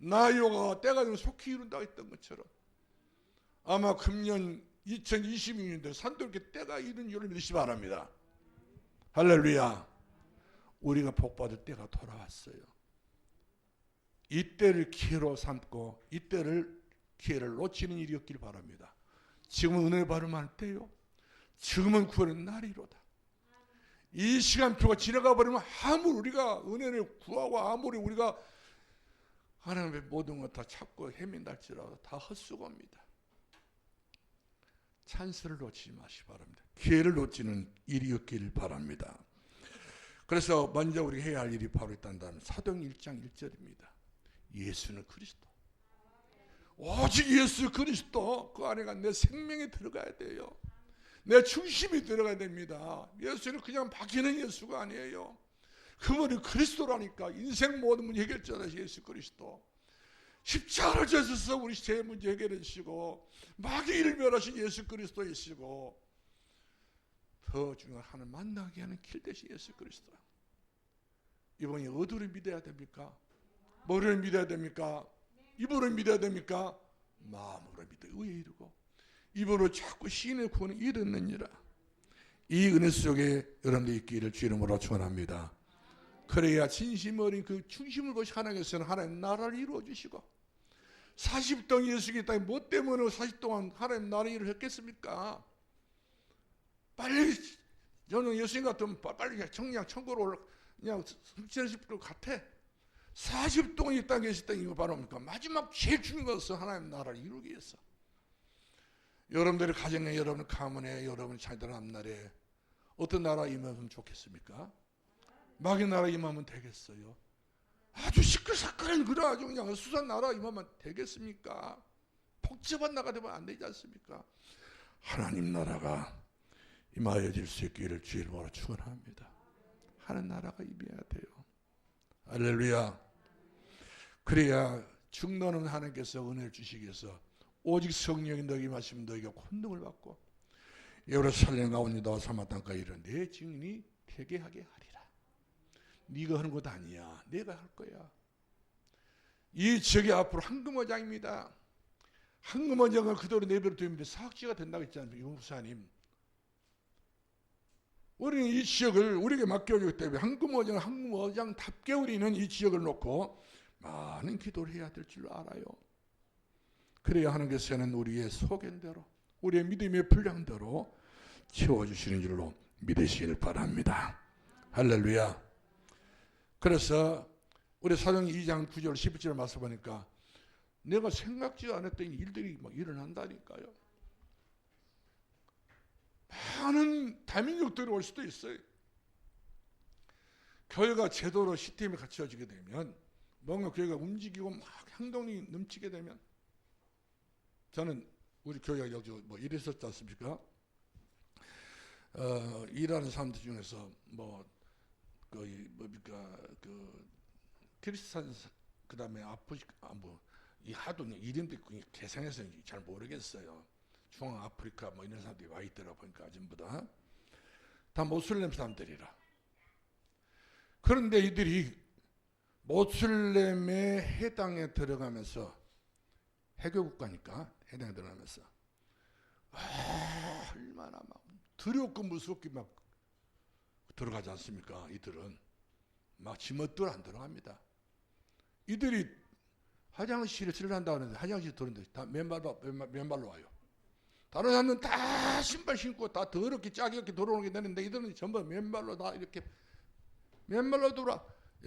나 여호와 때가 되면 속히 이룬다 했던 것처럼 아마 금년 2022년도 산돌교회 때가 이른 줄을 믿으시 바랍니다. 할렐루야. 우리가 복받을 때가 돌아왔어요. 이때를 기회로 삼고 이때를 기회를 놓치는 일이 없길 바랍니다. 지금은 은혜 발음할 때요. 지금은 구원의 날이로다. 이 시간표가 지나가 버리면 아무리 우리가 은혜를 구하고 아무리 우리가 하나님의 모든 것 다 찾고 헤맨다 할지라도 다 헛수고입니다. 찬스를 놓치지 마시기 바랍니다. 기회를 놓치는 일이 없길 바랍니다. 그래서 먼저 우리가 해야 할 일이 바로 있다는 사도행 1장 1절입니다. 예수는 그리스도. 오직 예수 그리스도, 그 안에가 내 생명이 들어가야 돼요. 내 중심이 들어가야 됩니다. 예수는 그냥 바뀌는 예수가 아니에요. 그분이 그리스도라니까. 인생 모든 문제 해결자는 예수 그리스도. 십자가를 지셔서 우리 제 문제 해결해 주시고 마귀를 멸하신 예수 그리스도이시고 더 중요한 하나님 만나게 하는 길 대신 예수 그리스도. 이번에 어디를 믿어야 됩니까? 뭐를 믿어야 됩니까? 입으로 믿어야 됩니까? 마음으로 믿어 의에 이르고 입으로 자꾸 시인의 구원을 이르느니라. 이 은혜 속에 여러분들 있기를 주 이름으로 축원합니다. 그래야 진심 어린 그 중심을 보시 하나님께서는 하나님 나라를 이루어 주시고 40동 예수님이 땅에 뭐 때문에 40 동안 하나님 나라를 일을 했겠습니까? 빨리 저는 예수님 같으면 빨리 청량 천국으로 그냥 승천하실 것 같아. 40 동안 이 땅에 계셨던 이거 바로 뭡니까? 마지막 제일 중요한 것은 하나님 나라를 이루기 위해서. 여러분들의 가정에, 여러분의 가문에, 여러분의 자녀들 앞날에 어떤 나라 임하면 좋겠습니까? 마귀 나라 임하면 되겠어요? 아주 시끌시끌한 그런 아주 그냥 수산 나라 임하면 되겠습니까? 복잡한 나라가 되면 안 되지 않습니까? 하나님 나라가 임하여질 수 있기를 주의 이름으로 축원합니다. 하나님 나라가 임해야 돼요. 할렐루야. 그래야 중노는 하나님께서 은혜를 주시기 위해서 오직 성령이 너에게 임하시면 너희가 권능을 받고 예루살렘 가운데 너와 사마 땅까지 이르러 내 증인이 되게 하게 하리라. 네가 하는 것 아니야. 내가 할 거야. 이 지역이 앞으로 황금어장입니다. 황금어장을 그대로 내버려 두면 사학지가 된다고 했잖아요. 이 목사님. 우리는 이 지역을 우리에게 맡겨주기 때문에 황금어장답게 우리는 이 지역을 놓고 많은 기도를 해야 될 줄 알아요. 그래야 하나님께서는 우리의 소견대로 우리의 믿음의 분량대로 채워주시는 줄로 믿으시길 바랍니다. 할렐루야. 그래서 우리 사도행전 2장 9절 11절 말씀 보니까 내가 생각지 않았던 일들이 막 일어난다니까요. 많은 다민족들이 올 수도 있어요. 교회가 제대로 시스템이 갖춰지게 되면 뭔가 교회가 움직이고 막 행동이 넘치게 되면 저는 우리 교회가 여기 뭐 이랬었지 않습니까? 일하는 사람들 중에서 크리스찬 그다음에 이 하도 이름도 개성해서 잘 모르겠어요. 중앙 아프리카 뭐 이런 사람들이 와 있더라 보니까 전부 다 모슬렘 사람들이라. 그런데 이들이 모슬렘의 해당에 들어가면서 해교 국가니까 해당에 들어가면서 얼마나 막 두렵고 무섭게 막 들어가지 않습니까? 이들은 막 지멋대로 안 들어갑니다. 이들이 화장실에 들어간다 하는데 화장실 들어오는데 다 맨발로 와요. 다른 사람은 다 신발 신고 다 더럽게 짜게 들어오는 게 되는데 이들은 전부 맨발로 다 이렇게 맨발로 돌아.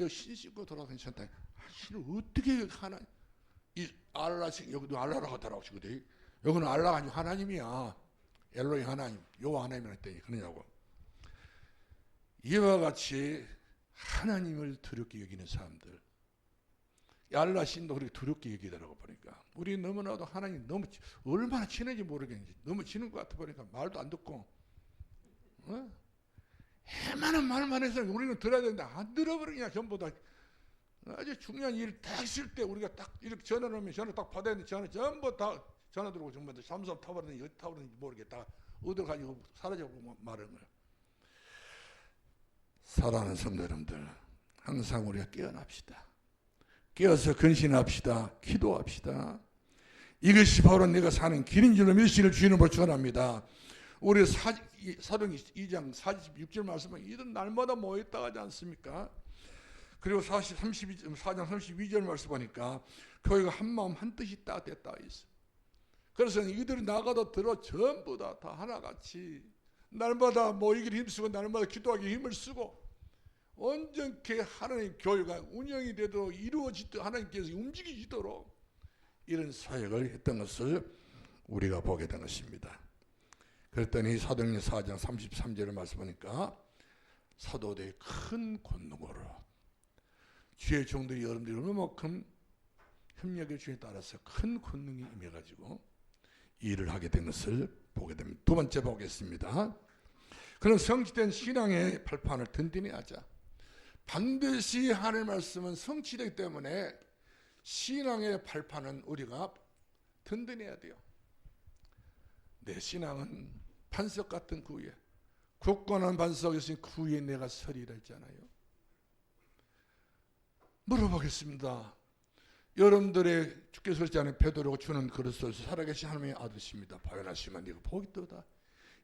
신 신고 돌아 괜찮다. 신을 어떻게 하나? 이 알라식 여기도 알라라고 하더라고요. 여기는 알라가 아니고 하나님이야. 엘로이 하나님, 여호와 하나님이라 했더니 그러냐고. 이와 같이 하나님을 두렵게 여기는 사람들, 알라 신도 그렇게 두렵게 여기더라고 보니까 우리 너무나도 하나님 너무 얼마나 친한지 모르겠는지 너무 친한 것 같아 보니까 말도 안 듣고 해마는 말만 해서 우리는 들어야 되는데 안 들어버리냐. 전부 다 아주 중요한 일 딱 있을 때 우리가 딱 이렇게 전화를 하면 전화 딱 받아야 되는데 전화 전부 다 전화 들어오고 정말 잠수함 타버리는지 어디 타버리는지 모르겠다. 어디로 가지고 사라져고 말하는 거예요. 사랑하는 성도 여러분들, 항상 우리가 깨어납시다. 깨어서 근신합시다. 기도합시다. 이것이 바로 내가 사는 길인 줄로 믿으시기를 주님을 축원합니다. 우리 사도행전 2장 46절 말씀은 이런 날마다 모였다 하지 않습니까? 그리고 4장 32절 말씀 보니까 교회가 한 마음 한 뜻이 있다 됐다 있어. 그래서 이들이 나가다 들어 전부 다 하나같이 날마다 모이기를 힘쓰고 날마다 기도하기 힘을 쓰고 온전히 하나님 교회가 운영이 되도록 이루어지도록 하나님께서 움직이시도록 이런 사역을 했던 것을 우리가 보게 된 것입니다. 그랬더니 사도행전 4장 33절을 말씀하니까 사도들의 큰 권능으로 주의 종들이 여러분들이 얼마만큼 협력의 주에 따라서 큰 권능이 임해가지고 일을 하게 된 것을 보게 됩니다. 두 번째 보겠습니다. 그런 성취된 신앙의 발판을 든든히 하자. 반드시 하나님의 말씀은 성취되기 때문에 신앙의 발판은 우리가 든든해야 돼요. 내 신앙은 반석 같은 그 위에 굳건한 반석이 있으니 그 위에 내가 서리라 했잖아요. 물어보겠습니다. 여러분들의 주께서 그랬잖아요. 베드로가 주는 그리스도에서 살아계신 하나님의 아들이십니다. 바요나시면 네가 복이 떠다.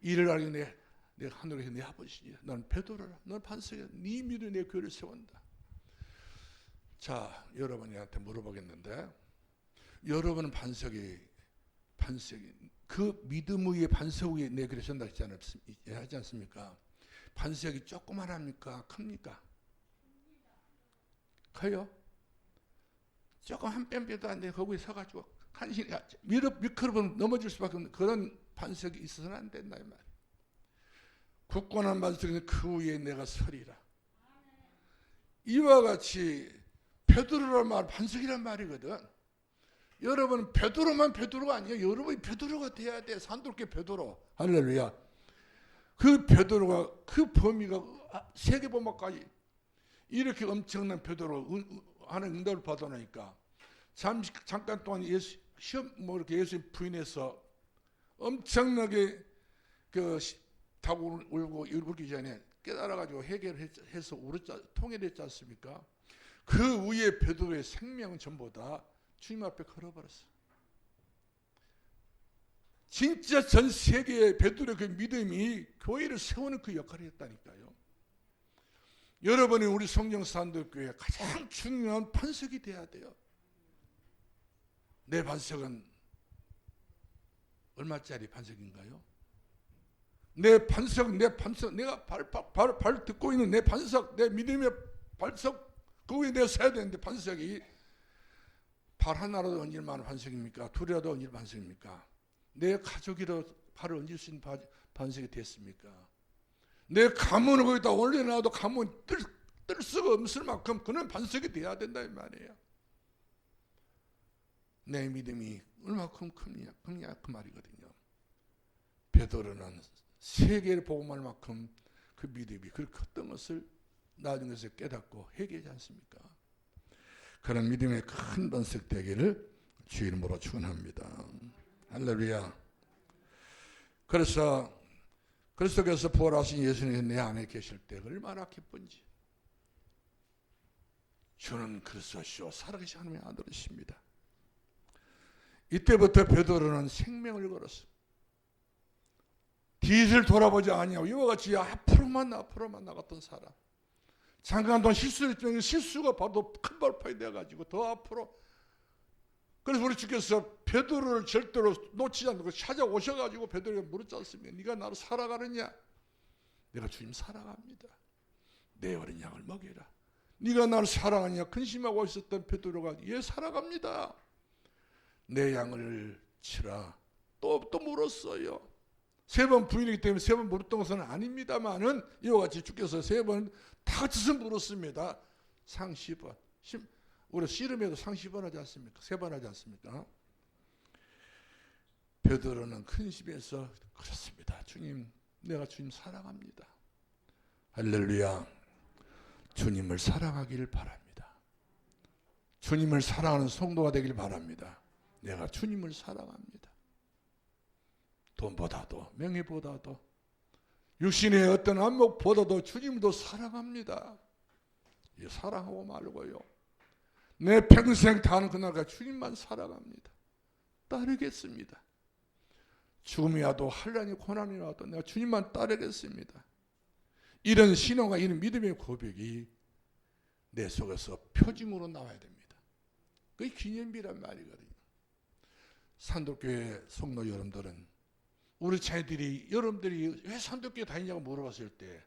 이를 알게 내가 하늘에서 내 아버지니 너는 베드로라. 너는 반석이야. 네 믿음이 내 교회를 세운다. 자, 여러분한테 물어보겠는데, 여러분은 반석이 그 믿음 위에 반석 위에 내 교회를 세운다 하지 않습니까? 반석이 조그만합니까? 큽니까? 커요? 조금 한 뼘뼈도 안 돼. 거기에 서가지고 간신히 미끄러우면 넘어질 수밖에 없는 그런 반석이 있어서는 안 된다 이 말이에요. 굳건한 반석은 그 위에 내가 서리라. 이와 같이 베드로란 말 반석이란 말이거든. 여러분 베드로만 베드로가 아니에요. 여러분이 베드로가 돼야 돼. 산돌교 베드로. 할렐루야. 그 베드로가 그 범위가 세계보마까지 이렇게 엄청난 베드로 하는 응답을 받아놓으니까 잠깐 동안 시험 이렇게 예수 부인해서 엄청나게 타고 울기 전에 깨달아가지고 해결해서 통일했지 않습니까? 그 위에 베드로의 생명은 전부 다 주님 앞에 걸어버렸어. 진짜 전 세계의 베드로의 그 믿음이 교회를 세우는 그 역할을 했다니까요. 여러분이 우리 성령산도교회 가장 중요한 반석이 돼야 돼요. 내 반석은 얼마짜리 반석인가요? 내 반석, 내가 발 듣고 있는 내 반석, 내 믿음의 반석, 그 위에 내가 서야 되는데 반석이 발 하나라도 얹을 만한 반석입니까? 둘이라도 얹을 반석입니까? 내 가족이라도 발을 얹을 수 있는 반석이 됐습니까? 내 가문을 거기다 올려놔도 가문 뜰 수가 없을 만큼 그런 반석이 돼야 된다 이 말이에요. 내 믿음이 얼마큼 크냐 그 말이거든요. 베드로는 세계를 복음할 만큼 그 믿음이 그렇게 컸던 것을 나중에서 깨닫고 회개하지 않습니까? 그런 믿음의 큰 반석 되기를 주 이름으로 축원합니다. 할렐루야. 그래서 그리스도께서 부활하신 예수님이 내 안에 계실 때 얼마나 기쁜지. 주는 그리스도시요 살아계신 하나님의 아들이십니다. 이때부터 베드로는 생명을 걸었어. 뒤를 돌아보지 아니하고 이와 같이 앞으로만 나갔던 사람. 잠깐 동안 실수했지만 실수가 바로 큰 발판이 되어가지고 더 앞으로. 그래서 우리 주께서 베드로를 절대로 놓치지 않고 찾아오셔가지고 베드로에게 물었지 않습니까? 네가 나를 살아가느냐? 내가 주님 살아갑니다. 내 어린 양을 먹여라. 네가 나를 사랑하느냐? 근심하고 있었던 베드로가 예 살아갑니다. 내 양을 치라. 또 물었어요. 3번 부인이기 때문에 3번 물었던 것은 아닙니다만은 이와 같이 주께서 3번 다 같이서 물었습니다. 상 10번. 우리 씨름에도 상 10번 하지 않습니까? 3번 하지 않습니까? 베드로는 큰 심에서 그렇습니다. 주님, 내가 주님 사랑합니다. 할렐루야. 주님을 사랑하기를 바랍니다. 주님을 사랑하는 성도가 되길 바랍니다. 내가 주님을 사랑합니다. 돈보다도 명예보다도 육신의 어떤 안목보다도 주님도 사랑합니다. 사랑하고 말고요. 내 평생 다하는 그날까지 주님만 사랑합니다. 따르겠습니다. 죽음이 와도 환난이 고난이 와도 내가 주님만 따르겠습니다. 이런 신앙과 이런 믿음의 고백이 내 속에서 표징으로 나와야 됩니다. 그게 기념비란 말이거든요. 산도교회 성도 여러분들은 우리 자녀들이 여러분들이 왜 산도교회 다니냐고 물어봤을 때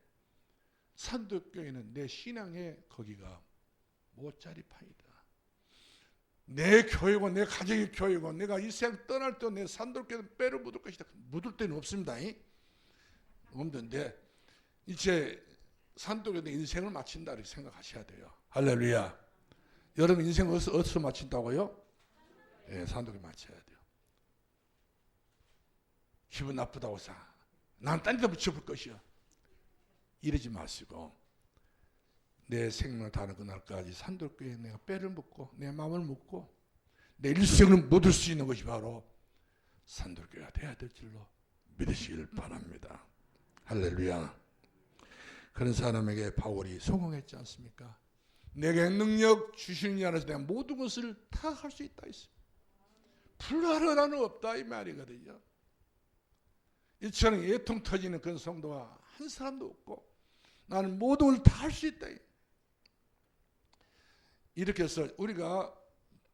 산도교회는 내 신앙의 거기가 못자리판이다. 내 교회고 내 가정의 교회고 내가 이 세상 떠날 때 내 산도교회는 빼로 묻을 것이다. 묻을 데는 없습니다. 없는데 이제 산도교회 인생을 마친다 이렇게 생각하셔야 돼요. 할렐루야. 여러분 인생을 어디서 마친다고요? 네, 산도교회 마쳐야 돼요. 기분 나쁘다고 난 딴 데다 붙여볼 것이야. 이러지 마시고 내 생명을 다하는 그날까지 산도교회에 내가 뼈를 묻고 내 마음을 묻고 내 일생을 묻을 수 있는 것이 바로 산도교회가 돼야 될 줄로 믿으시길 바랍니다. 할렐루야. 그런 사람에게 바울이 성공했지 않습니까? 내게 능력 주시는 이 안에서 내가 모든 것을 다 할 수 있다 했어요. 불가능한 하나는 없다 이 말이거든요. 이처럼 예통 터지는 그런 성도가 한 사람도 없고 나는 모든 걸 다 할 수 있다. 이렇게 해서 우리가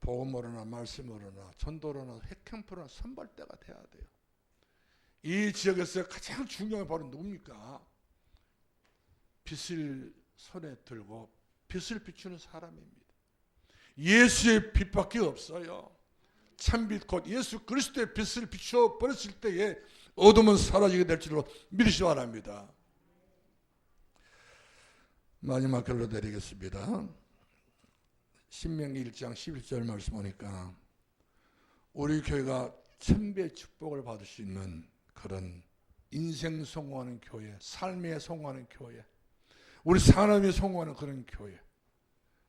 복음으로나 말씀으로나 전도로나 핵캠프로나 선발대가 돼야 돼요. 이 지역에서 가장 중요한 바로 누굽니까? 빛을 손에 들고 빛을 비추는 사람입니다. 예수의 빛밖에 없어요. 참빛 곧 예수 그리스도의 빛을 비추어 버렸을 때에 어둠은 사라지게 될 줄로 믿으시기 바랍니다. 마지막 결론 드리겠습니다. 신명기 1장 11절 말씀 보니까 우리 교회가 천배의 축복을 받을 수 있는 그런 인생 성공하는 교회, 삶에 성공하는 교회, 우리 산업에 성공하는 그런 교회,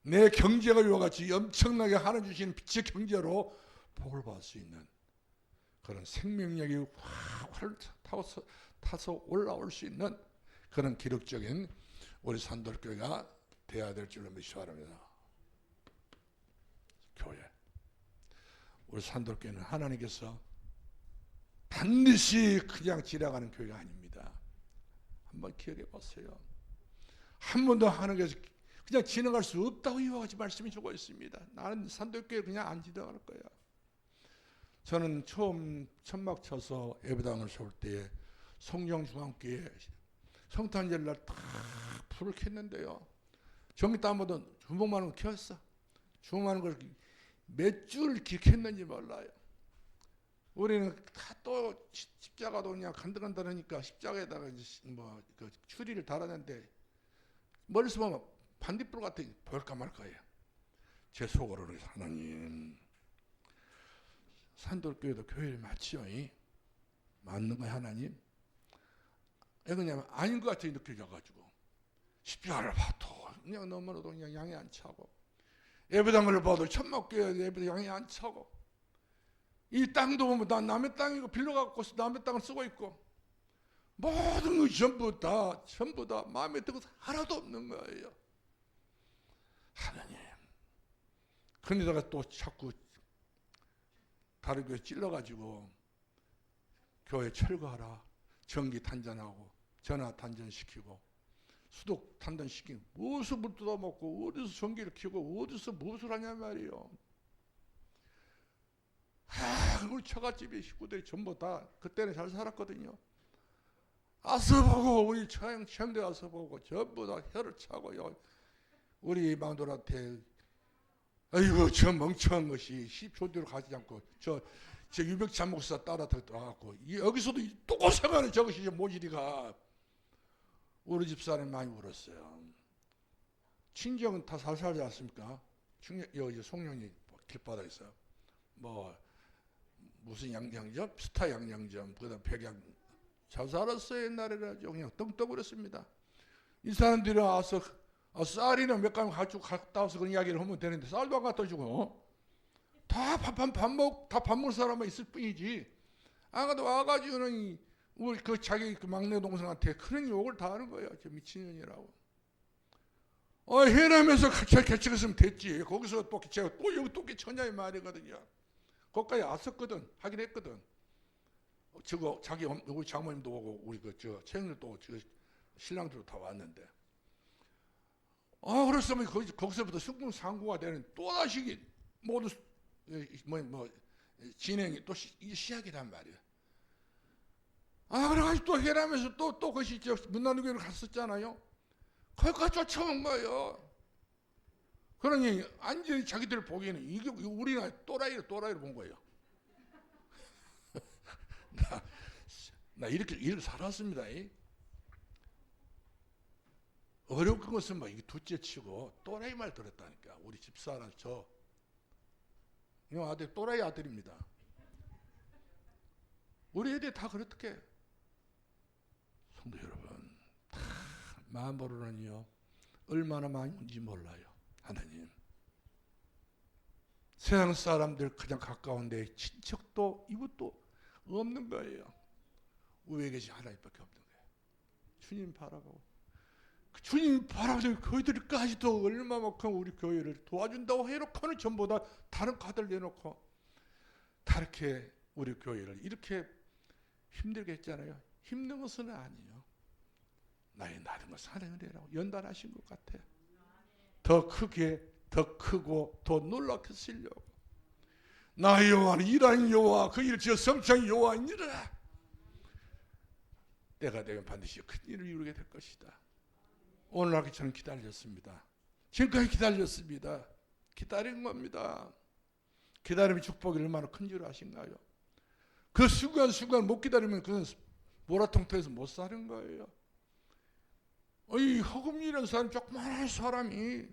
내 경제가 이와 같이 엄청나게 하나님 주시는 빛의 경제로 복을 받을 수 있는 그런 생명력이 활 타서 올라올 수 있는 그런 기록적인 우리 산돌교회가 되어야 될 줄로 믿으시기 바랍니다. 교회, 우리 산돌교회는 하나님께서 반드시 그냥 지나가는 교회가 아닙니다. 한번 기억해 보세요. 한 번도 하나님께서 그냥 지나갈 수 없다고 이와 같이 말씀해 주고 있습니다. 나는 산돌교회 그냥 안 지나갈 거야. 저는 처음 천막 쳐서 예배당을 세울 때에 성령중앙교회 성탄절 날 다 불을 켰는데요. 전기 땀보다 주먹만은 켰어. 주먹만은 걸 몇 줄 기켰는지 몰라요. 우리는 다 또 십자가도 그냥 간들간들하니까 십자가에다가 뭐 그 추리를 달았는데 멀리서 보면 반딧불 같은 볼까 말 거예요. 제 속으로는 하나님 산돌교회도 교회를 맞지요? 맞는 거야 하나님? 왜 그러냐면 아닌 것 같이 느껴져가지고 십자가를 봐도 그냥 너무나도 그냥 양이 안 차고 예배당을 봐도 천막교회 예배당 양이 안 차고 이 땅도 보면 다 남의 땅이고 빌려갖고 남의 땅을 쓰고 있고 모든 것이 전부 다 마음에 드는 것 하나도 없는 거예요. 하나님 그러다가 또 자꾸 다른 교회 찔러가지고 교회 철거하라, 전기 단전하고 전화 단전시키고 수도 단전시키고 어디서 물 뜯어먹고 어디서 전기를 켜고 어디서 무엇을 하냐 말이에요. 우리 처갓집의 식구들이 전부 다 그때는 잘 살았거든요. 와서 보고 우리 처형대 와서 보고 전부 다 혀를 차고요. 우리 마누라한테 아이고 저 멍청한 것이 시표대로 가지 않고 저 유백찬 목사 따라 들어가고 여기서도 또 고생하는 저것이 모질이가 우리 집사람이 많이 울었어요. 친정은 다 잘 살지 않습니까? 여기 송년이 길바닥에서 뭐 무슨 양양점, 스타 양양점, 그다음 백양 잘 살았어요. 옛날에는 그냥 떵떵거렸습니다. 이 사람들이 와서 쌀이나 몇 가지 가지고 갔다 와서 그런 이야기를 하면 되는데 쌀도 안 갖다 주고 다 밥 먹을 사람만 있을 뿐이지. 아까도 와가지고는 우리 그 자기 그 막내 동생한테 그런 욕을 다 하는 거예요. 저 미친년이라고. 해남에서 개척했으면 됐지. 거기서 또 제가 또 여기 또 개척냐 이 말이거든요. 거기까지 왔었거든. 하긴 했거든. 저거 자기 우리 장모님도 오고 우리 저 최영일도 저 신랑들도 다 왔는데. 그랬으면 거기서부터 승승장구가 되는 또다시 모두 진행이 또 시작이란 말이에요. 그래가지고 또 해남에서 또 그것이 문나누교를 갔었잖아요. 거기까지 쫓아온 거예요. 그러니 완전히 자기들 보기에는 이게 우리나라 또라이를 본 거예요. 나 이렇게 살았습니다. 어려운 것은 이게 둘째치고 또라이 말 들었다니까. 우리 집사람 이 아들 또라이 아들입니다. 우리 애들이 다 그렇게. 성도 여러분, 다 마음으로는요 얼마나 많이 온지 몰라요. 하나님, 세상 사람들 가장 가까운데 친척도 이것도 없는 거예요. 위에 계신 하나님밖에 없는 거예요. 주님 바라보고 주님 바라보는 교회들까지도 얼마만큼 우리 교회를 도와준다고 해놓고는 전부 다 다른 카드를 내놓고 다르게 우리 교회를 이렇게 힘들게 했잖아요. 힘든 것은 아니에요. 나의 나른 것은 하나님의 은혜라고 연단하신 것 같아요. 더 크게, 더 크고 더 놀랍게 쓰려고. 나의 여호와는 일하는 여호와, 그 일을 지어 성취한 여호와이니라. 때가 되면 반드시 큰 일을 이루게 될 것이다. 오늘날 저는 기다렸습니다. 지금까지 기다렸습니다. 기다린 겁니다. 기다림의 축복이 얼마나 큰 줄 아신가요? 그 순간순간 못 기다리면 그건 모라통통해서 못 사는 거예요. 이 허금이라는 사람, 조그마한 사람이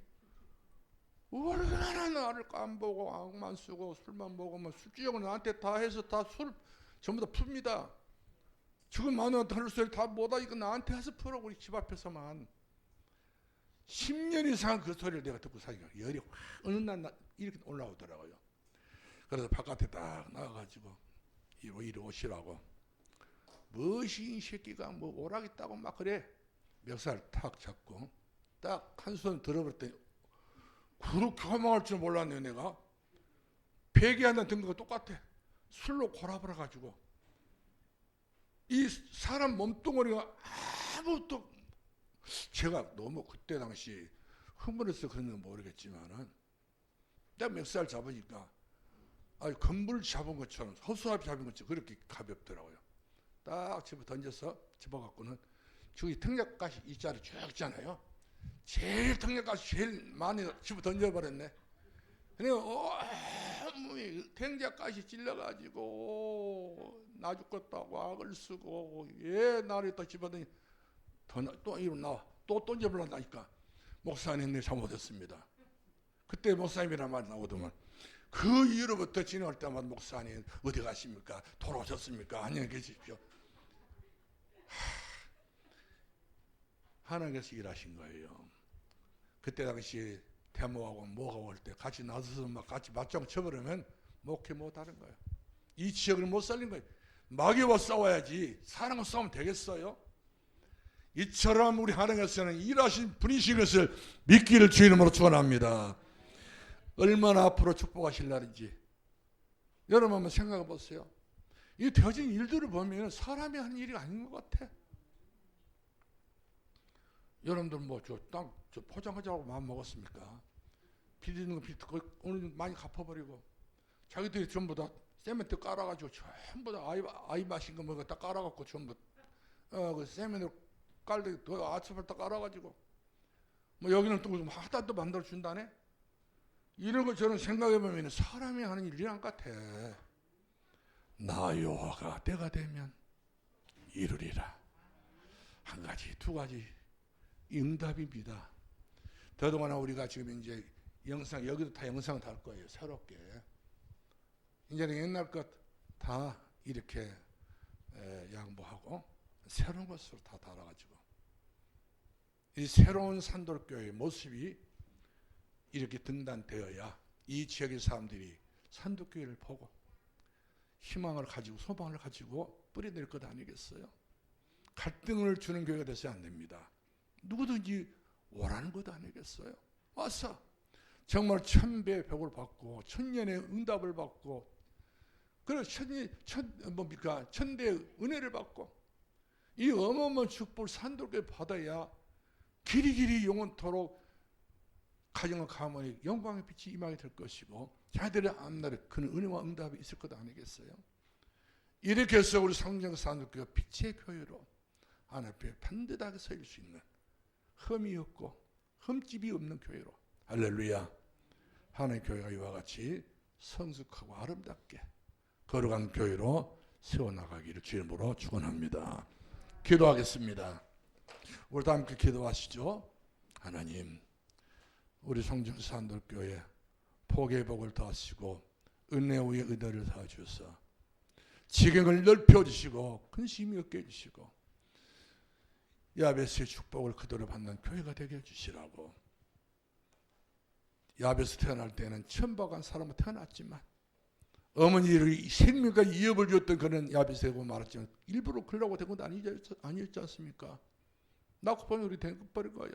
얼마나 나를 깜보고 악만 쓰고 술만 먹으면 술주정을 나한테 다 해서 다 술 전부 다 풉니다. 지금 만원한테 하는 소리 다 못하 이거 나한테 해서 풀어. 우리 집 앞에서만 10년 이상 그 소리를 내가 듣고 사니까 열이 확 어느 날 이렇게 올라오더라고요. 그래서 바깥에 딱 나가가지고 이리 오시라고. 무엇이 이 새끼가 뭐 오락있다고 막 그래. 멱살 탁 잡고 딱 한 손 들어버렸더니 그렇게 허망할 줄 몰랐네요. 내가 베개 하나 든 거가 똑같아. 술로 골아버려가지고 이 사람 몸뚱어리가 아무것도, 제가 너무 그때 당시 흥분해서 그런 건 모르겠지만은 내가 멱살 잡으니까 건물 잡은 것처럼 허수아비 잡은 것처럼 그렇게 가볍더라고요. 딱 집어 던져서 집어갖고는 저기 등약가시 이 자리 쭉 있잖아요. 제일 등약가시 제일 많이 집어 던져버렸네. 그러니까 등약가시 찔러가지고 나 죽겠다고 악을 쓰고 나를 또 집어던지 또 이로 나와 또 던져버린다니까. 목사님 내 잘못했습니다. 그때 목사님이란 말이 나오더만 그 이후로부터 지나갈 때마다 목사님 어디 가십니까? 돌아오셨습니까? 안녕히 계십시오. 하나님께서 일하신 거예요. 그때 당시 태모하고 뭐가 올 때 같이 나서서 막 같이 맞짱 쳐버리면 목회 못하는 거예요. 이 지역을 못 살린 거예요. 마귀와 싸워야지 사람과 싸우면 되겠어요? 이처럼 우리 하나님께서는 일하신 분이신 것을 믿기를 주의 이름으로 축원합니다. 얼마나 앞으로 축복하실라는지 여러분 한번 생각해 보세요. 이 되어진 일들을 보면 사람이 하는 일이 아닌 것 같아. 여러분들 뭐 저 땅 저 포장하자고 마음 먹었습니까? 빚 있는 거 빚 오늘 많이 갚아버리고 자기들이 전부 다 세멘트 깔아가지고 전부 다 아이 마신 거 뭐 다 깔아갖고 전부 그 세멘트 깔때 아스팔트 깔아가지고 뭐 여기는 또 하다 또 만들어 준다네. 이런 거 저는 생각해보면 사람이 하는 일이 안 같아. 나 여호와가 때가 되면 이루리라. 한 가지 두 가지 응답입니다. 더더구나 우리가 지금 이제 영상 여기도 다 영상 달 거예요. 새롭게 이제는 옛날 것 다 이렇게 양보하고 새로운 것으로 다 달아가지고 이 새로운 산돌교회의 모습이 이렇게 등단되어야 이 지역의 사람들이 산돌교회를 보고 희망을 가지고 소망을 가지고 뿌리낼 것 아니겠어요? 갈등을 주는 교회가 되어서는 안 됩니다. 누구든지 오라는 것 아니겠어요? 와서 정말 천배의 복을 받고 천년의 응답을 받고 그래서 천대의 은혜를 받고 이 어마어마한 축복을 산돌교회 받아야 길이길이 영원토록 가정과 가문의 영광의 빛이 임하게 될 것이고 자들의 앞날에 그런 은혜와 응답이 있을 것 아니겠어요? 이렇게 해서 우리 성령 산돌교회가 빛의 교회로 하나님 앞에 반듯하게 서 있을 수 있는 흠이 없고 흠집이 없는 교회로 할렐루야. 하나님의 교회가 이와 같이 성숙하고 아름답게 거룩한 교회로 세워나가기를 주님으로 축원합니다. 기도하겠습니다. 우리 다 함께 기도하시죠. 하나님 우리 성령 산돌교회 복의 복을 더하시고 은혜 위에 은혜를 더하셔서 지경을 넓혀주시고 근심이 없게 해주시고 야베스의 축복을 그대로 받는 교회가 되게 해주시라고. 야베스 태어날 때는 천박한 사람으로 태어났지만 어머니를 생명과 이업을 줬던 그런 야베스라고 말했지만 일부러 그러려고 된 건 아니었지 않습니까? 낳고 보니 우리 대급버린 거예요.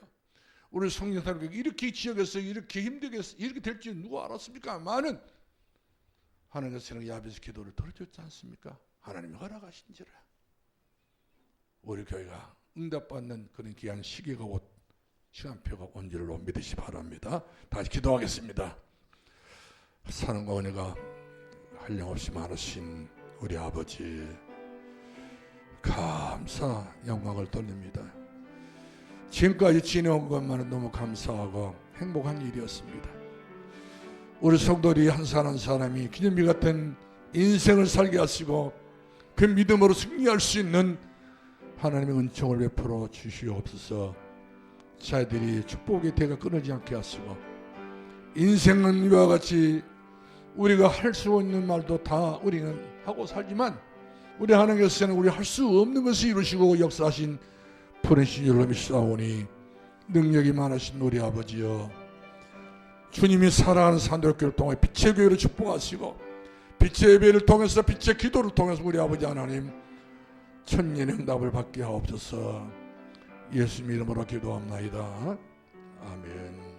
우리 성령사람에게 이렇게 이 지역에서 이렇게 힘들게 이렇게 될 줄 누가 알았습니까? 많은 하나님께서는 야베스 기도를 들어줬지 않습니까? 하나님이 허락하신지라. 우리 교회가 응답받는 그런 귀한 시기가 곧 시간표가 온 줄로 믿으시 바랍니다. 다시 기도하겠습니다. 사랑과 은혜가 한량없이 많으신 우리 아버지, 감사 영광을 돌립니다. 지금까지 지내온 것만은 너무 감사하고 행복한 일이었습니다. 우리 성도들이 한 사람 한 사람이 기념비 같은 인생을 살게 하시고 그 믿음으로 승리할 수 있는 하나님의 은총을 베풀어 주시옵소서. 자들이 축복의 대가 끊어지지 않게 하시고, 인생은 이와 같이 우리가 할 수 있는 말도 다 우리는 하고 살지만 우리 하나님께서는 우리 할 수 없는 것을 이루시고 역사하신 푸르신 줄로 믿사오니, 능력이 많으신 우리 아버지여, 주님이 사랑하는 산도교회를 통해 빛의 교회를 축복하시고 빛의 예배를 통해서 빛의 기도를 통해서 우리 아버지 하나님 천년의 응답을 받게 하옵소서. 예수님 이름으로 기도합나이다. 아멘.